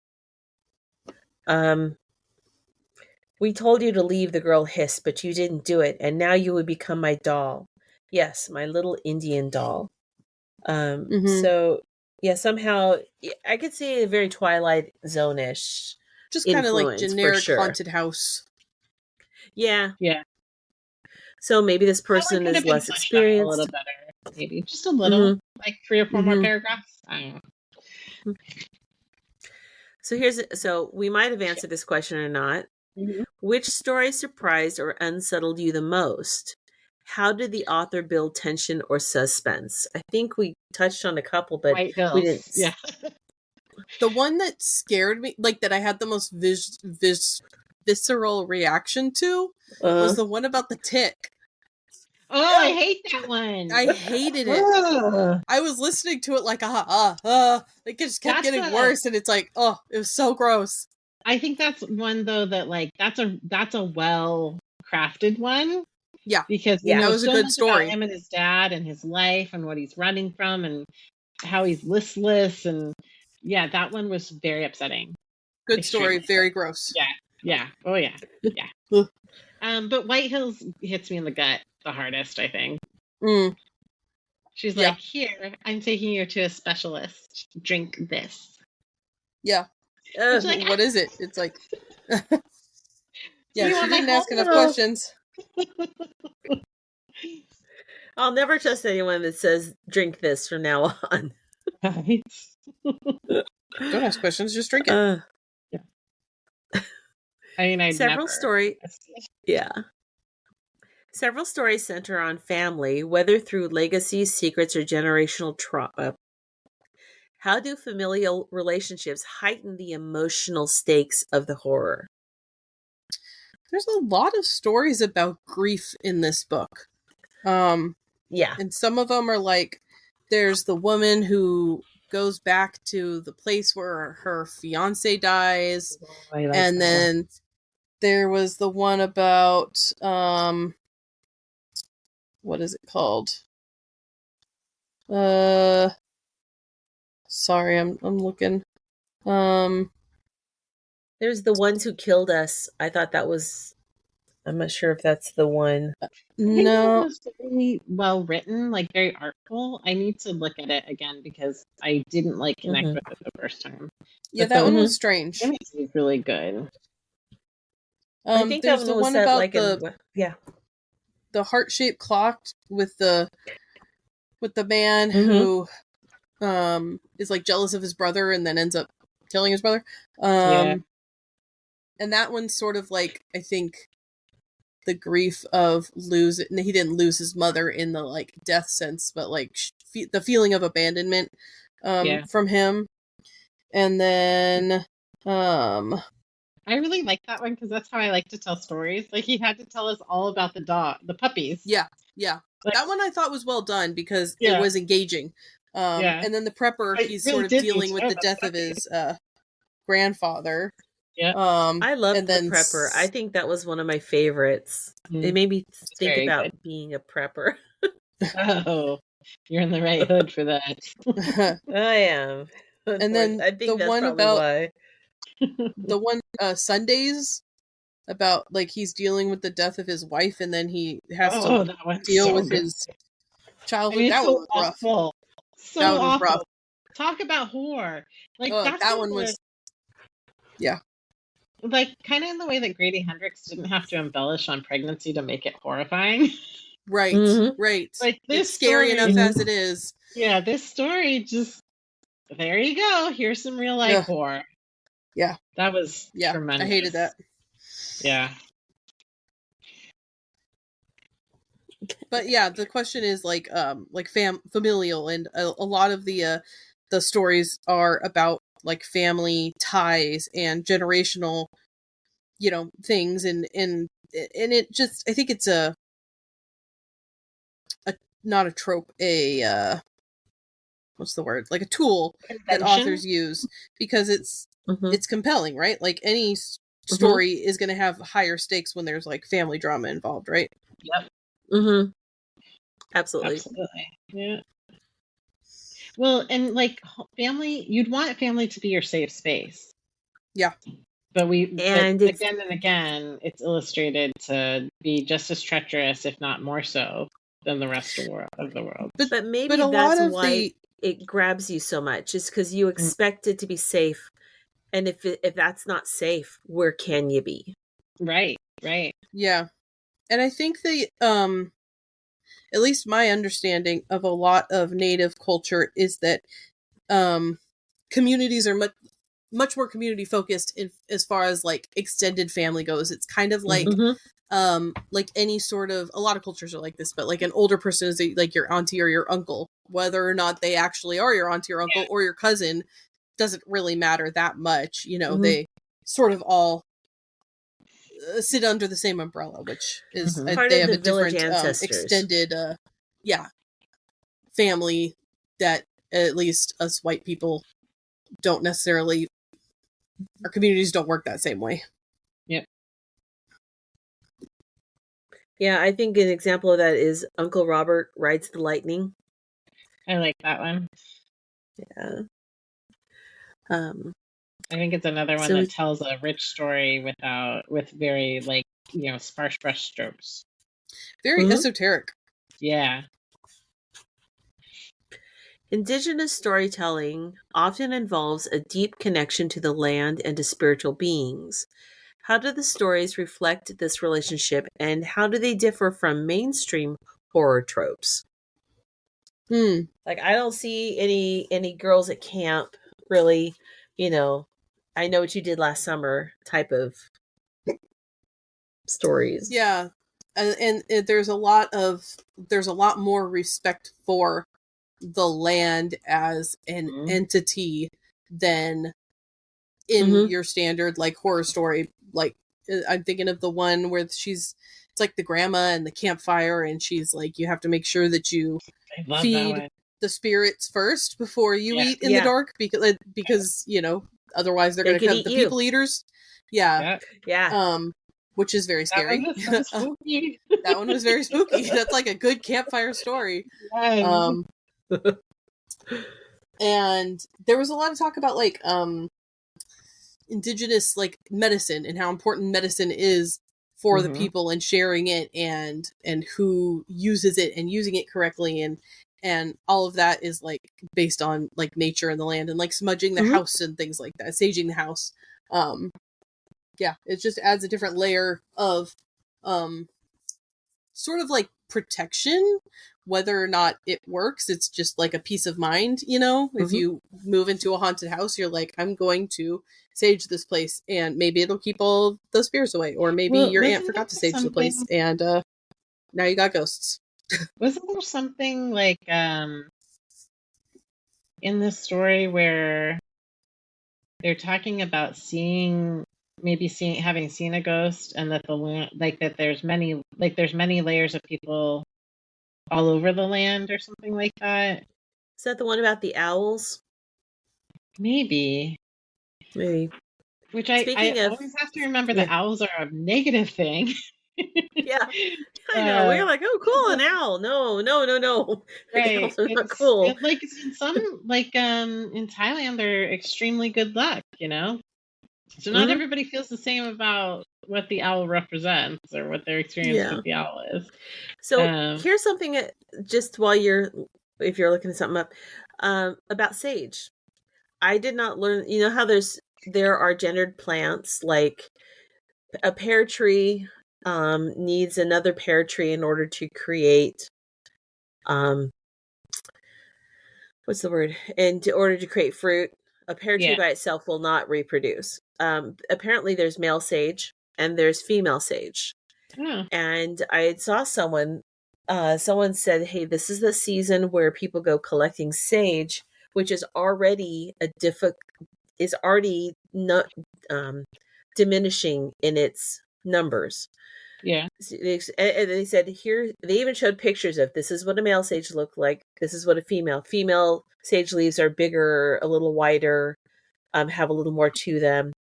we told you to leave, the girl hissed, but you didn't do it, and now you would become my doll. Yes, my little Indian doll. So yeah, somehow I could see a very Twilight Zone-ish, just kind of like generic haunted house. Yeah. Yeah. So maybe this person is less experienced. A little better, maybe just a little, like 3 or 4 more paragraphs. I don't know. So we might have answered this question or not. Which story surprised or unsettled you the most? How did the author build tension or suspense? I think we touched on a couple, but we didn't. Yeah. The one that scared me, like that I had the most visceral reaction to, was the one about the tick. Oh, I hate that one. I hated it. I was listening to it like, it just kept getting worse, and it's like, it was so gross. I think that's one though that like that's a well crafted one. Yeah, because that was a good story. About him and his dad and his life and what he's running from and how he's listless, and yeah, that one was very upsetting. Good story, very gross. Yeah. Oh yeah. Yeah. But White Hills hits me in the gut the hardest, I think. She's like, here, I'm taking you to a specialist. Drink this. Yeah. Like, what is it? It's like, yeah, she didn't ask enough questions. I'll never trust anyone that says drink this from now on. Right. Don't ask questions, just drink it. I mean, Several stories center on family, whether through legacies, secrets, or generational trauma. How do familial relationships heighten the emotional stakes of the horror? There's a lot of stories about grief in this book. Yeah. And some of them are like, there's the woman who goes back to the place where her fiance dies. And then there was the one about, what is it called? Sorry, I'm looking. There's the ones who killed us. I thought that was, I'm not sure if that's the one. No, it was really well written, like very artful. I need to look at it again because I didn't like connect with it the first time. Yeah, that one was strange. It was really good. I think there's the one about the heart-shaped clock with the with the man who is like jealous of his brother and then ends up killing his brother. And that one's sort of like, I think, the grief of losing. He didn't lose his mother in the like death sense, but like the feeling of abandonment from him. And then I really like that one because that's how I like to tell stories. Like, he had to tell us all about the puppies. Yeah. Like, that one I thought was well done because it was engaging. And then the prepper, he's really sort of dealing with the death of his grandfather. Yeah. I love the prepper. I think that was one of my favorites. It made me think about being a prepper. Oh, you're in the right hood for that. I am. And then I think the that's one probably about why. the one Sundays about like he's dealing with the death of his wife and then he has to deal with his childhood. That one was rough. So awful. Rough. Talk about horror. Like that one was. Yeah. Like, kind of in the way that Grady Hendrix didn't have to embellish on pregnancy to make it horrifying. Right, right. Like, this it's scary enough as it is. Yeah, this story just, there you go. Here's some real life horror. Yeah. That was tremendous. I hated that. Yeah. But yeah, the question is like familial, and a lot of the stories are about like family ties and generational, things, and it just, I think it's a not a trope, what's the word? Like a tool that authors use because it's compelling, right? Like any story is going to have higher stakes when there's like family drama involved, right? Yep. Absolutely. Yeah. Well, and like family, you'd want family to be your safe space. Yeah. But again and again, it's illustrated to be just as treacherous, if not more so, than the rest of the world. But maybe that's why it grabs you so much, is because you expect it to be safe. And if that's not safe, where can you be? Right. Yeah. And I think at least my understanding of a lot of Native culture is that communities are much more community focused as far as like extended family goes. It's kind of like like any sort of, a lot of cultures are like this, but like an older person is like your auntie or your uncle, whether or not they actually are your auntie or uncle or your cousin doesn't really matter that much. They sort of all sit under the same umbrella, which is they have a different extended family that at least us white people don't necessarily, our communities don't work that same way. Yep. Yeah, I think an example of that is Uncle Robert Rides the Lightning. I like that one. Yeah. I think it's another one that tells a rich story with very like, sparse brush strokes. Very esoteric. Yeah. Indigenous storytelling often involves a deep connection to the land and to spiritual beings. How do the stories reflect this relationship, and how do they differ from mainstream horror tropes? Like, I don't see any girls at camp really, I know what you did last summer type of stories. Yeah. And there's a lot more respect for the land as an entity than in your standard like horror story. Like, I'm thinking of the one where it's like the grandma and the campfire, and she's like, you have to make sure that you feed the spirits first before you eat in the dark, because otherwise they're going to come, the people eaters. Yeah. Which is very scary. That one was very spooky. That's like a good campfire story. And there was a lot of talk about like indigenous like medicine and how important medicine is for the people, and sharing it, and who uses it and using it correctly, and all of that is like based on like nature and the land, and like smudging the house and things like that, saging the house. It just adds a different layer of sort of like protection. Whether or not it works, it's just like a peace of mind, you know? If you move into a haunted house, you're like, I'm going to sage this place, and maybe it'll keep all the spirits away. Or maybe your aunt forgot to sage the place, and now you got ghosts. Wasn't there something like in this story where they're talking about having seen a ghost, and that that there's many layers of people all over the land or something like that? Is that the one about the owls? Maybe. Which I always have to remember the owls are a negative thing. Yeah, I know. We're like, oh, cool, an owl. No. Right. Owls are not cool. Like in some, in Thailand, they're extremely good luck, you know? So not everybody feels the same about what the owl represents or what their experience with the owl is. So here's something just while if you're looking something up about sage. I did not learn, you know how there are gendered plants, like a pear tree needs another pear tree in order to create what's the word? In order to create fruit. A pear tree by itself will not reproduce. Apparently there's male sage and there's female sage. And I saw someone said, hey, this is the season where people go collecting sage, which is already not diminishing in its numbers. Yeah. They said here, they even showed pictures of this is what a male sage looked like. This is what a female sage leaves are bigger, a little wider, have a little more to them.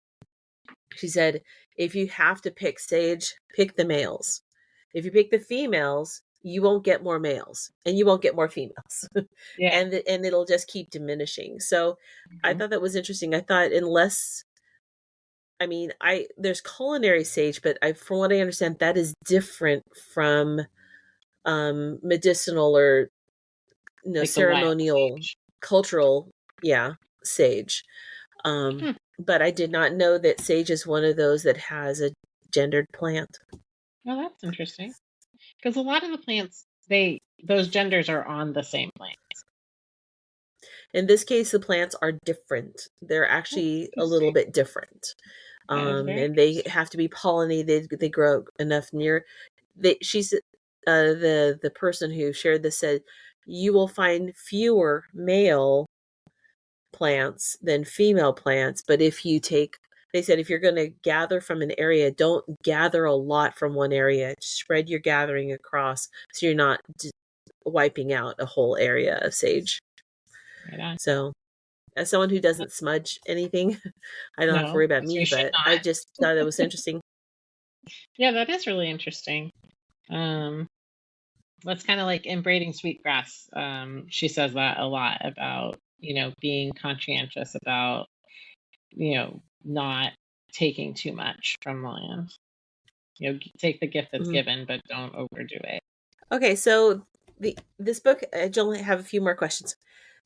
She said, if you have to pick sage, pick the males. If you pick the females, you won't get more males and you won't get more females. And it'll just keep diminishing. So I thought that was interesting. I thought there's culinary sage, but from what I understand, that is different from medicinal or like ceremonial, cultural, sage. But I did not know that sage is one of those that has a gendered plant. Well, that's interesting. Because a lot of the plants, those genders are on the same plants. In this case, the plants are different. They're actually a little bit different. And they have to be pollinated. They grow enough near. She's the person who shared this said, you will find fewer male plants than female plants. But they said, if you're going to gather from an area, don't gather a lot from one area. Spread your gathering across so you're not wiping out a whole area of sage. Right. So, as someone who doesn't smudge anything, I don't have to worry about me, but I just thought it was interesting. Yeah, that is really interesting. That's kind of like in braiding sweetgrass. She says that a lot about, being conscientious about, not taking too much from the land. Take the gift that's given, but don't overdo it. Okay, so this book, I only have a few more questions.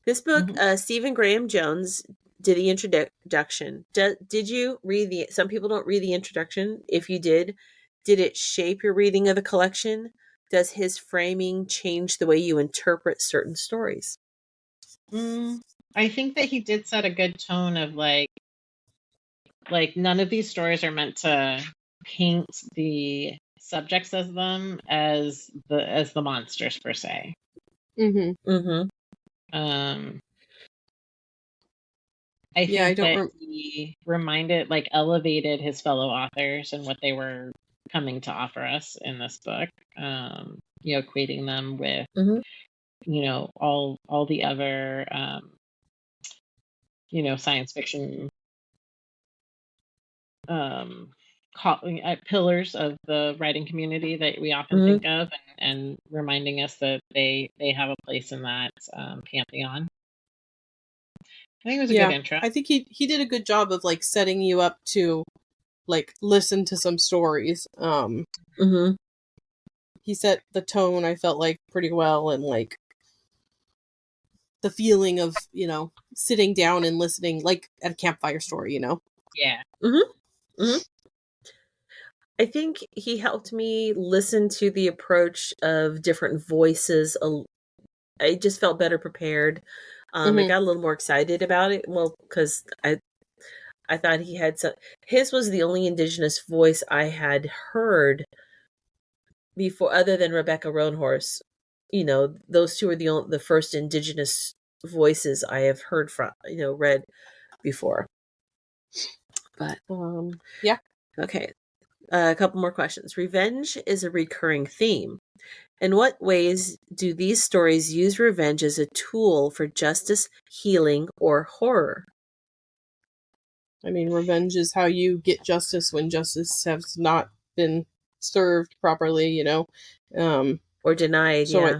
This book, Stephen Graham Jones did the introduction. Did you read some people don't read the introduction. If you did it shape your reading of the collection? Does his framing change the way you interpret certain stories? I think that he did set a good tone of like none of these stories are meant to paint the subjects as them as the monsters per se. I think that he elevated his fellow authors and what they were coming to offer us in this book, equating them with, all the other, science fiction pillars of the writing community that we often think of, and reminding us that they have a place in that pantheon. I think it was a good intro. I think he did a good job of setting you up to listen to some stories. He set the tone, I felt pretty well, and the feeling of sitting down and listening at a campfire story. Yeah. I think he helped me listen to the approach of different voices. I just felt better prepared. I got a little more excited about it. Well, because I thought he had his was the only indigenous voice I had heard before, other than Rebecca Roanhorse. Those two are the first indigenous voices I have heard from, read before. But yeah. Okay. A couple more questions. Revenge is a recurring theme. In what ways do these stories use revenge as a tool for justice, healing, or horror? I mean, revenge is how you get justice when justice has not been served properly, or denied. So yeah.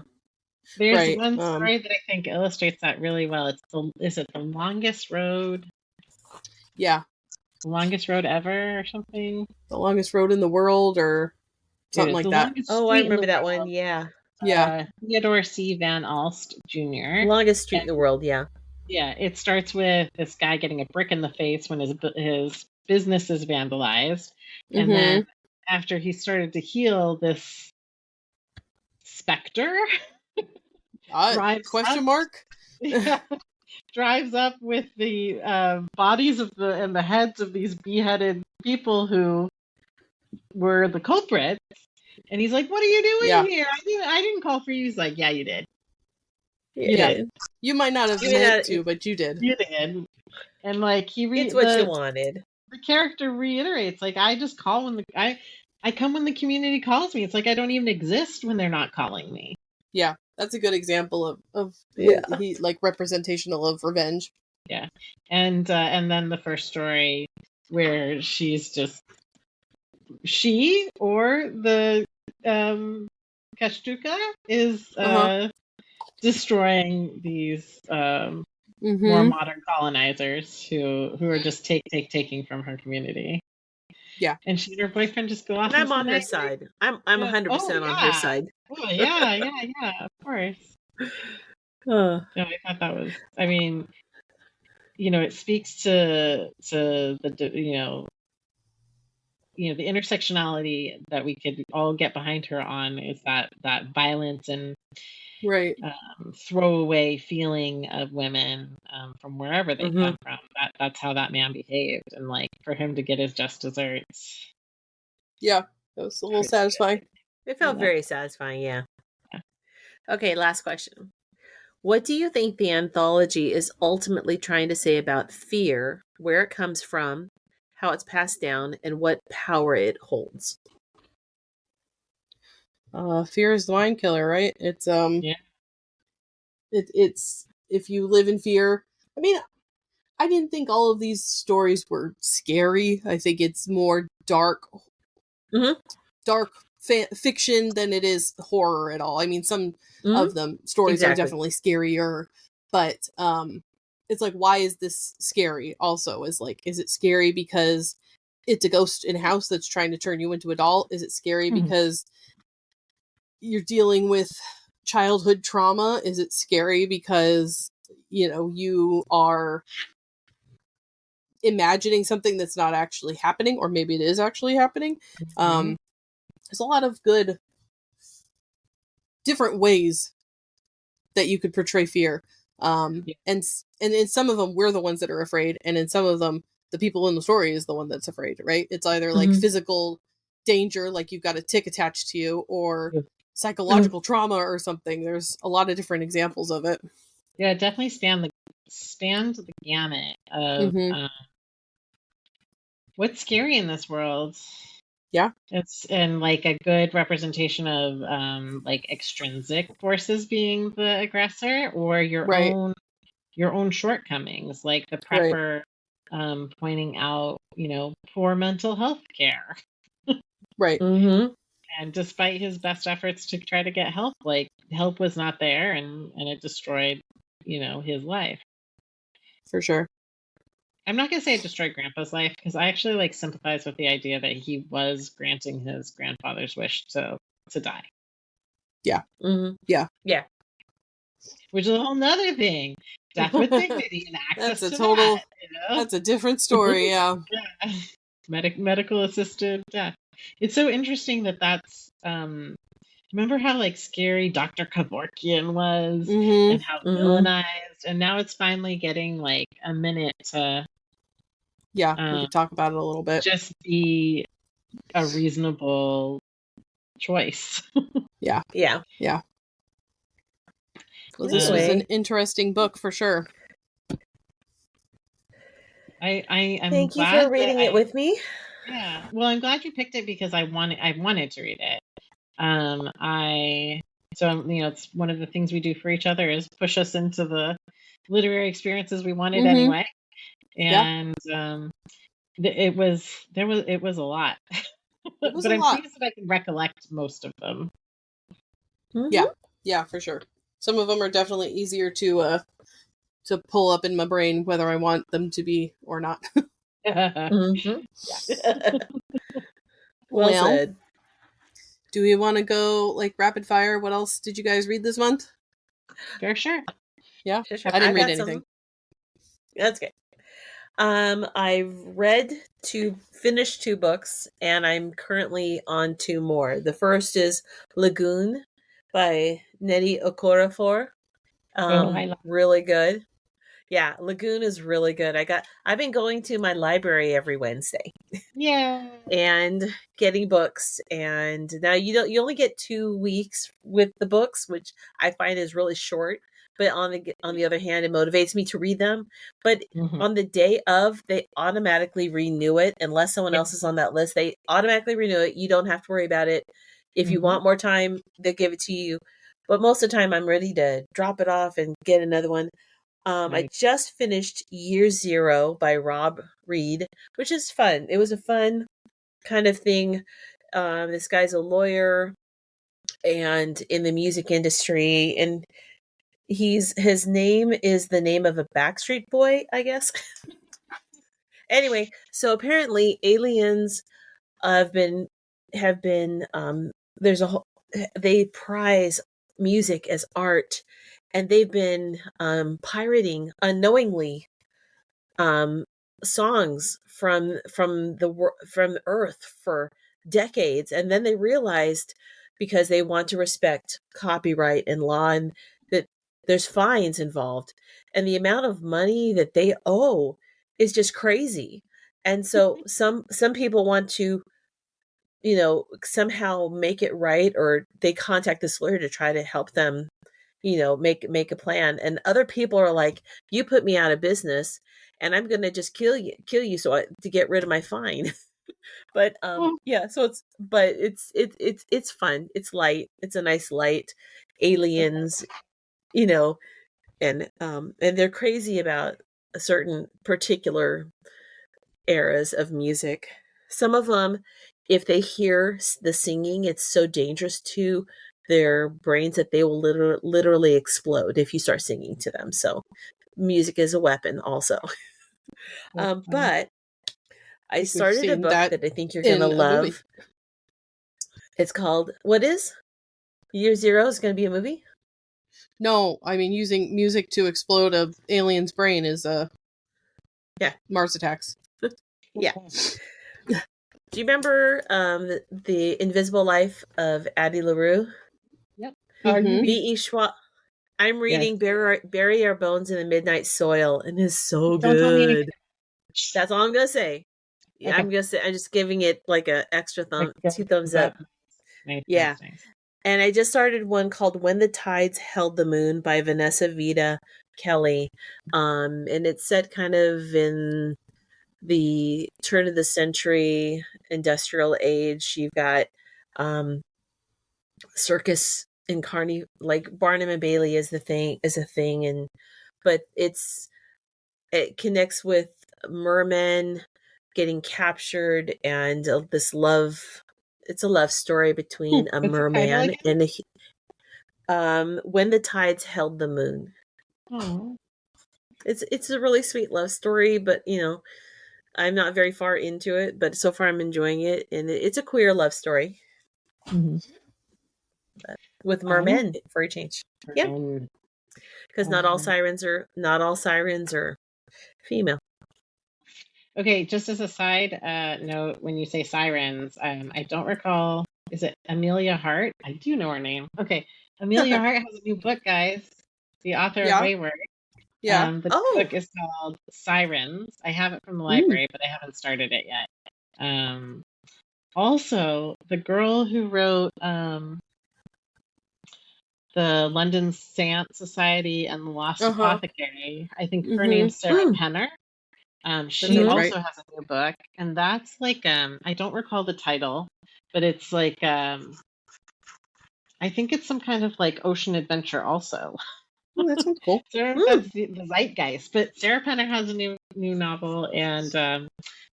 There's one story that I think illustrates that really well. Is it the longest road? Yeah. The longest road ever or something? The longest road in the world or something like that. Oh, I remember that one. Yeah. Yeah. Theodore C. Van Alst Jr. Longest street in the world. Yeah. Yeah. It starts with this guy getting a brick in the face when his business is vandalized. And then after he started to heal, this specter drives up with the bodies of and the heads of these beheaded people who were the culprits, and he's like, "What are you doing here? I didn't call for you." He's like, "Yeah, you did. You did. You might not have meant to, but you did. You did." And like it's what you wanted. The character reiterates, like, I just call when I come when the community calls me. It's like I don't even exist when they're not calling me. Yeah, that's a good example of he like representational of revenge. Yeah, and then the first story where she's just or the Kashtuka is destroying these more modern colonizers who are just taking from her community. Yeah, and she and her boyfriend just go off. And I'm on her side. I'm 100% on her side. Oh yeah, of course. No, I thought that was. I mean, it speaks to the the intersectionality that we could all get behind her on, is that violence and throwaway feeling of women from wherever they come from. That's how that man behaved, and like for him to get his just desserts. Yeah, it was a little satisfying. It felt very satisfying. Yeah. Okay, last question. What do you think the anthology is ultimately trying to say about fear, where it comes from, how it's passed down, and what power it holds? Fear is the mind killer, right? It's it's if you live in fear. I mean, I didn't think all of these stories were scary. I think it's more dark fiction than it is horror at all. I mean, some of them stories are definitely scarier, but it's like, why is this scary? Also, is it scary because it's a ghost in a house that's trying to turn you into a doll? Is it scary because you're dealing with childhood trauma? Is it scary because you are imagining something that's not actually happening, or maybe it is actually happening? There's a lot of good different ways that you could portray fear. And in some of them, we're the ones that are afraid. And in some of them, the people in the story is the one that's afraid, right? It's either like physical danger, like you've got a tick attached to you, or psychological trauma or something. There's a lot of different examples of it. Yeah, it definitely stands the gamut of what's scary in this world. Yeah, it's like a good representation of like extrinsic forces being the aggressor, or your own shortcomings, like the prepper pointing out poor mental health care. Right. And despite his best efforts to try to get help, like help was not there, and it destroyed his life. For sure. I'm not going to say it destroyed Grandpa's life, because I actually sympathize with the idea that he was granting his grandfather's wish to die. Yeah. Yeah. Which is a whole nother thing. Death with dignity and access that's a to total. That, That's a different story. Yeah. Medical assisted death. It's so interesting that's remember how like scary Dr. Kevorkian was and how villainized, and now it's finally getting like a minute to we could talk about it a little bit. Just be a reasonable choice. Yeah. Well, this was an interesting book for sure. I am Thank glad you for reading it with me. Yeah. Well, I'm glad you picked it because I wanted to read it. It's one of the things we do for each other is push us into the literary experiences we wanted anyway. And it was a lot. But I'm pleased that I can recollect most of them. Yeah, for sure. Some of them are definitely easier to pull up in my brain, whether I want them to be or not. Well said. Do we want to go like rapid fire? What else did you guys read this month? For sure. Yeah, sure. I didn't read anything. That's good. I've finished 2 books, and I'm currently on 2 more. The first is Lagoon by Nnedi Okorafor. Really good. Yeah, Lagoon is really good. I've been going to my library every Wednesday. Yeah. And getting books, and now you only get 2 weeks with the books, which I find is really short. But on the other hand, it motivates me to read them. But on the day of, they automatically renew it unless someone else is on that list. They automatically renew it. You don't have to worry about it. If you want more time, they'll give it to you. But most of the time, I'm ready to drop it off and get another one. I just finished Year Zero by Rob Reed, which is fun. It was a fun kind of thing. This guy's a lawyer and in the music industry, and his name is the name of a Backstreet Boy, I guess. Anyway, so apparently aliens have been they prize music as art, and they've been pirating unknowingly songs from Earth for decades, and then they realized, because they want to respect copyright and law, and that there's fines involved, and the amount of money that they owe is just crazy. And so some people want to, somehow make it right, or they contact this lawyer to try to help them, make a plan. And other people are like, you put me out of business and I'm going to just kill you to get rid of my fine. But so it's fun. It's light. It's a nice light aliens, and they're crazy about a certain particular eras of music. Some of them, if they hear the singing, it's so dangerous to their brains that they will literally explode if you start singing to them. So music is a weapon also. But I started a book that I think you're going to love. It's called, what is? Year Zero is going to be a movie? No, I mean, using music to explode a alien's brain is Mars Attacks. Yeah. Do you remember the Invisible Life of Addie LaRue? Yep. V.E. Schwab. I'm reading Bury Our Bones in the Midnight Soil, and it's so Don't tell me anything. That's all I'm gonna say. Yeah, okay. I'm just giving it like a extra 2 thumbs up. Nice. And I just started one called When the Tides Held the Moon by Vanessa Vida Kelly. And it's set kind of in the turn of the century industrial age. You've got circus and like Barnum and Bailey is a thing, but it connects with mermen getting captured and this love. It's a love story between a merman and When the Tides Held the Moon. Oh. It's a really sweet love story, but I'm not very far into it, but so far I'm enjoying it, and it's a queer love story. With mermen for a change. Yeah. Because not all sirens are female. Okay, just as a side note, when you say sirens, I don't recall. Is it Amelia Hart? I do know her name. Okay, Amelia Hart has a new book, guys. The author of Wayward. Yeah. The book is called Sirens. I have it from the library, but I haven't started it yet. Also, the girl who wrote the London Seance Society and the Lost Apothecary, I think her name's Sarah Penner. She also has a new book, and that's like I don't recall the title, but it's like I think it's some kind of like ocean adventure also. Oh, that sounds cool. So that's the zeitgeist. But Sarah Penner has a new novel, and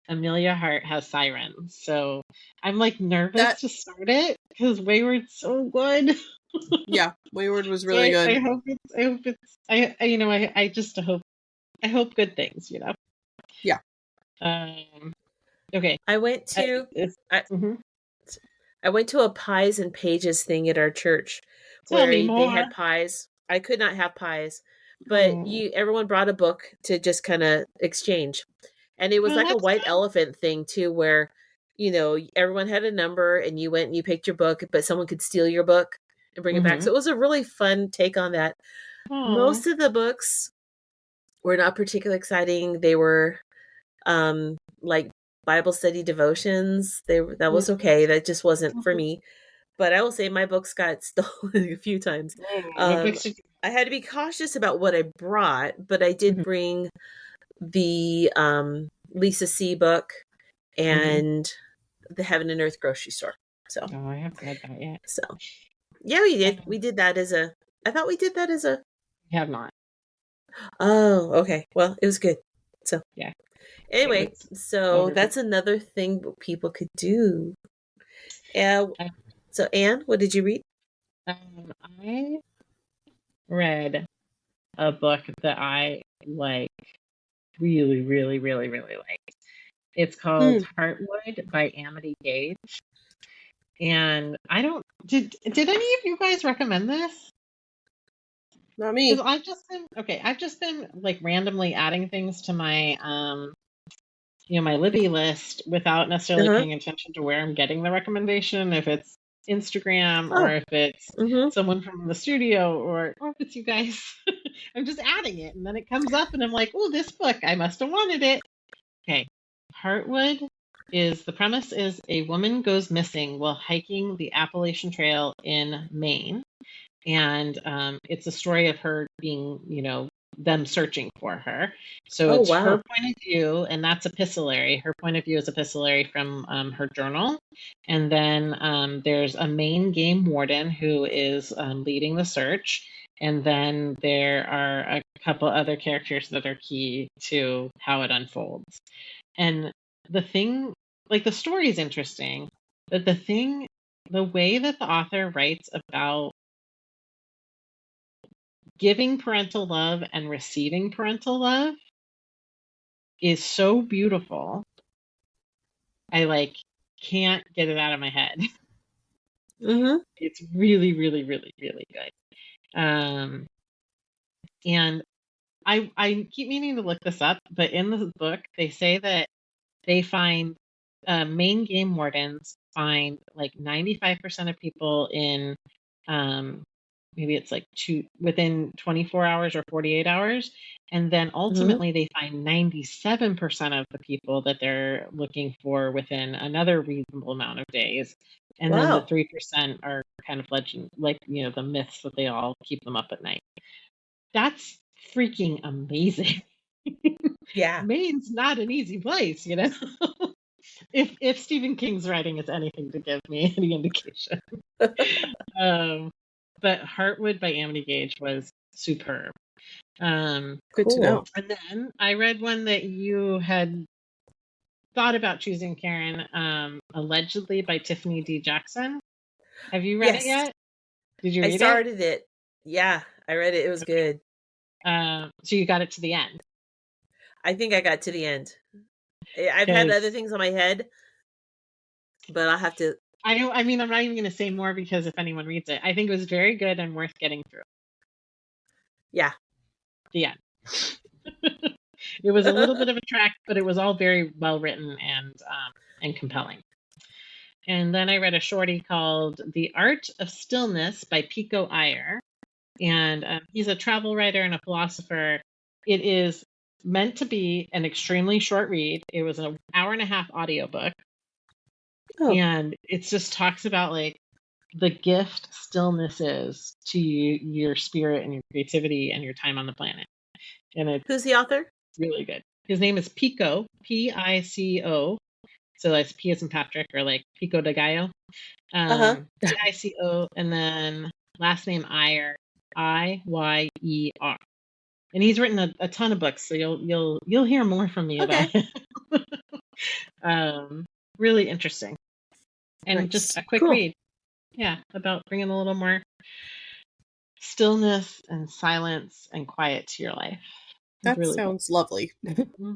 Amelia Hart has Sirens. So I'm like nervous to start it because Wayward's so good. Yeah, Wayward was really good. I just hope good things, you know. Yeah. Okay. I went to I went to a pies and pages thing at our church where they had pies. I could not have pies, but everyone brought a book to just kind of exchange. And it was like a white elephant thing too, where, you know, everyone had a number and you went and you picked your book, but someone could steal your book and bring it back. So it was a really fun take on that. Most of the books were not particularly exciting. They were like Bible study devotions. That was okay. That just wasn't for me. But I will say my books got stolen a few times. I had to be cautious about what I brought, but I did bring the Lisa C book and the Heaven and Earth grocery store. So I haven't read that yet. So yeah, we did. We did that as a. I thought we did that as a. We have not. Oh, okay. Well, it was good. So yeah. Anyway, so that's another thing people could do. So Anne, what did you read? I read a book that I like really, really, really, really like. It's called Heartwood by Amity Gage. And I don't did any of you guys recommend this? Not me. I've just been like randomly adding things to my my Libby list without necessarily paying attention to where I'm getting the recommendation, if it's Instagram or if it's someone from the studio or if it's you guys. I'm just adding it and then it comes up and I'm like, oh, this book, I must have wanted it. Okay. Heartwood the premise is a woman goes missing while hiking the Appalachian Trail in Maine. And it's a story of her being, them searching for her. So it's her point of view, and that's epistolary. Her point of view is epistolary from her journal. And then there's a Maine game warden who is leading the search. And then there are a couple other characters that are key to how it unfolds. And the thing, like the story is interesting, but the way that the author writes about giving parental love and receiving parental love is so beautiful. I can't get it out of my head. It's really, really, really, really good. And I keep meaning to look this up, but in the book they say that they find Maine game wardens find like 95% of people in maybe it's like within 24 hours or 48 hours. And then ultimately they find 97% of the people that they're looking for within another reasonable amount of days. And then the 3% are kind of legend, like, the myths that they all keep them up at night. That's freaking amazing. Yeah. Maine's not an easy place, if Stephen King's writing is anything to give me any indication. But Heartwood by Amity Gage was superb. Good to know. And then I read one that you had thought about choosing, Karin, Allegedly by Tiffany D. Jackson. Have you read it yet? Did you read it? I started it. Yeah, I read it. It was good. So you got it to the end? I think I got to the end. I've had other things on my head, but I'll have to. I know. I mean, I'm not even going to say more because if anyone reads it, I think it was very good and worth getting through. Yeah. The end. It was a little bit of a trek, but it was all very well written and compelling. And then I read a shorty called The Art of Stillness by Pico Iyer. And he's a travel writer and a philosopher. It is meant to be an extremely short read. It was an hour-and-a-half audiobook. Oh. And it just talks about like the gift stillness is to your spirit and your creativity and your time on the planet. And who's the author? Really good. His name is Pico, Pico. So that's P as in Patrick, or like Pico de Gallo. Pico, and then last name Iyer, Iyer. And he's written a ton of books, so you'll hear more from me about it. Really interesting. And just a quick read. Yeah, about bringing a little more stillness and silence and quiet to your life. That really sounds lovely. Mm-hmm.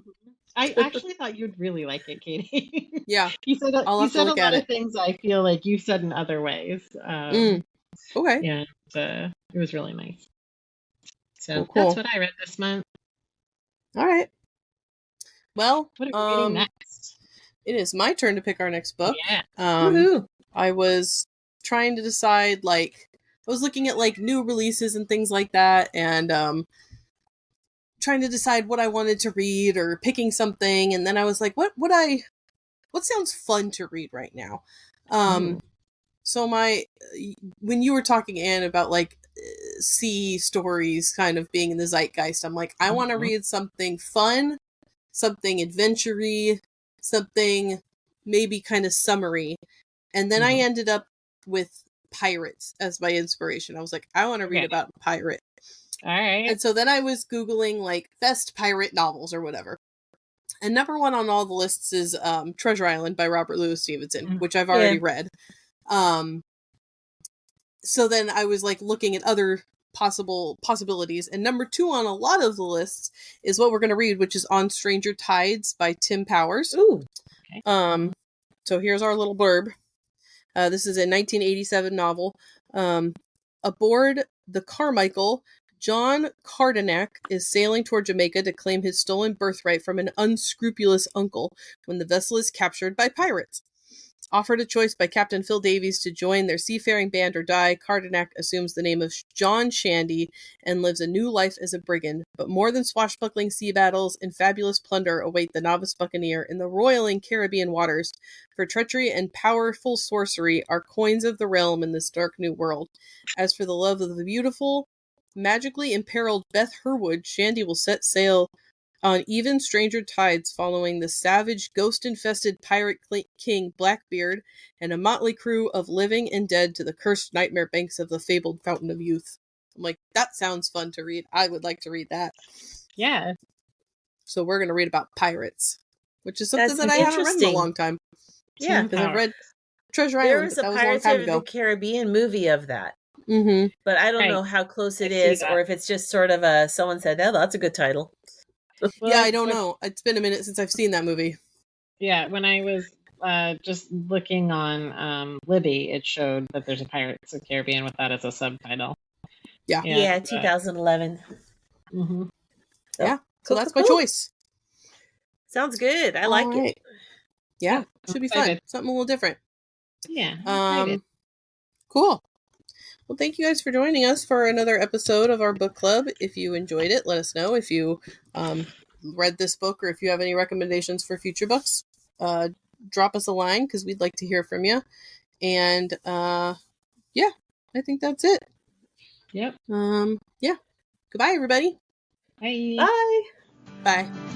I actually thought you'd really like it, Katie. Yeah. You said a lot of things I feel like you said in other ways. Okay. And it was really nice. So cool. That's what I read this month. All right. Well, what are we reading next? It is my turn to pick our next book. Yeah. I was trying to decide, I was looking at new releases and things like that, and trying to decide what I wanted to read or picking something, and then I was like, what sounds fun to read right now? So when you were talking, Anne, about sea stories kind of being in the zeitgeist, I'm like, I want to read something fun, something adventure-y, something maybe kind of summary. And then I ended up with pirates as my inspiration. I was like, I want to read about a pirate. All right. And so then I was Googling best pirate novels or whatever. And number one on all the lists is Treasure Island by Robert Louis Stevenson, which I've already read. So then I was looking at other possibilities. And number two on a lot of the lists is what we're going to read, which is On Stranger Tides by Tim Powers. Ooh. Okay. So here's our little blurb. This is a 1987 novel. Aboard the Carmichael, John Cardenac is sailing toward Jamaica to claim his stolen birthright from an unscrupulous uncle when the vessel is captured by pirates. Offered a choice by Captain Phil Davies to join their seafaring band or die, Cardenac assumes the name of John Shandy and lives a new life as a brigand. But more than swashbuckling sea battles and fabulous plunder await the novice buccaneer in the roiling Caribbean waters. For treachery and powerful sorcery are coins of the realm in this dark new world. As for the love of the beautiful, magically imperiled Beth Herwood, Shandy will set sail on even stranger tides following the savage, ghost-infested pirate king Blackbeard and a motley crew of living and dead to the cursed nightmare banks of the fabled Fountain of Youth. I'm like, that sounds fun to read. I would like to read that. Yeah. So we're going to read about pirates, which is something that I haven't read in a long time. Yeah. Because I've read Treasure There Island, was a Pirates of the Caribbean movie of that. Mm-hmm. But I don't know how close it is, or if it's just sort of someone said, oh, that's a good title. Well, yeah, I don't know. It's been a minute since I've seen that movie. Yeah, when I was just looking on Libby, it showed that there's a Pirates of the Caribbean with that as a subtitle. Yeah. Yeah, 2011. Mm-hmm. Yeah, so that's my choice. Sounds good. I like it. Yeah, should be fun. Something a little different. Yeah. Cool. Well, thank you guys for joining us for another episode of our book club. If you enjoyed it, let us know. If you read this book or if you have any recommendations for future books, drop us a line because we'd like to hear from you. And yeah, I think that's it. Yep. Yeah. Goodbye, everybody. Bye. Bye. Bye.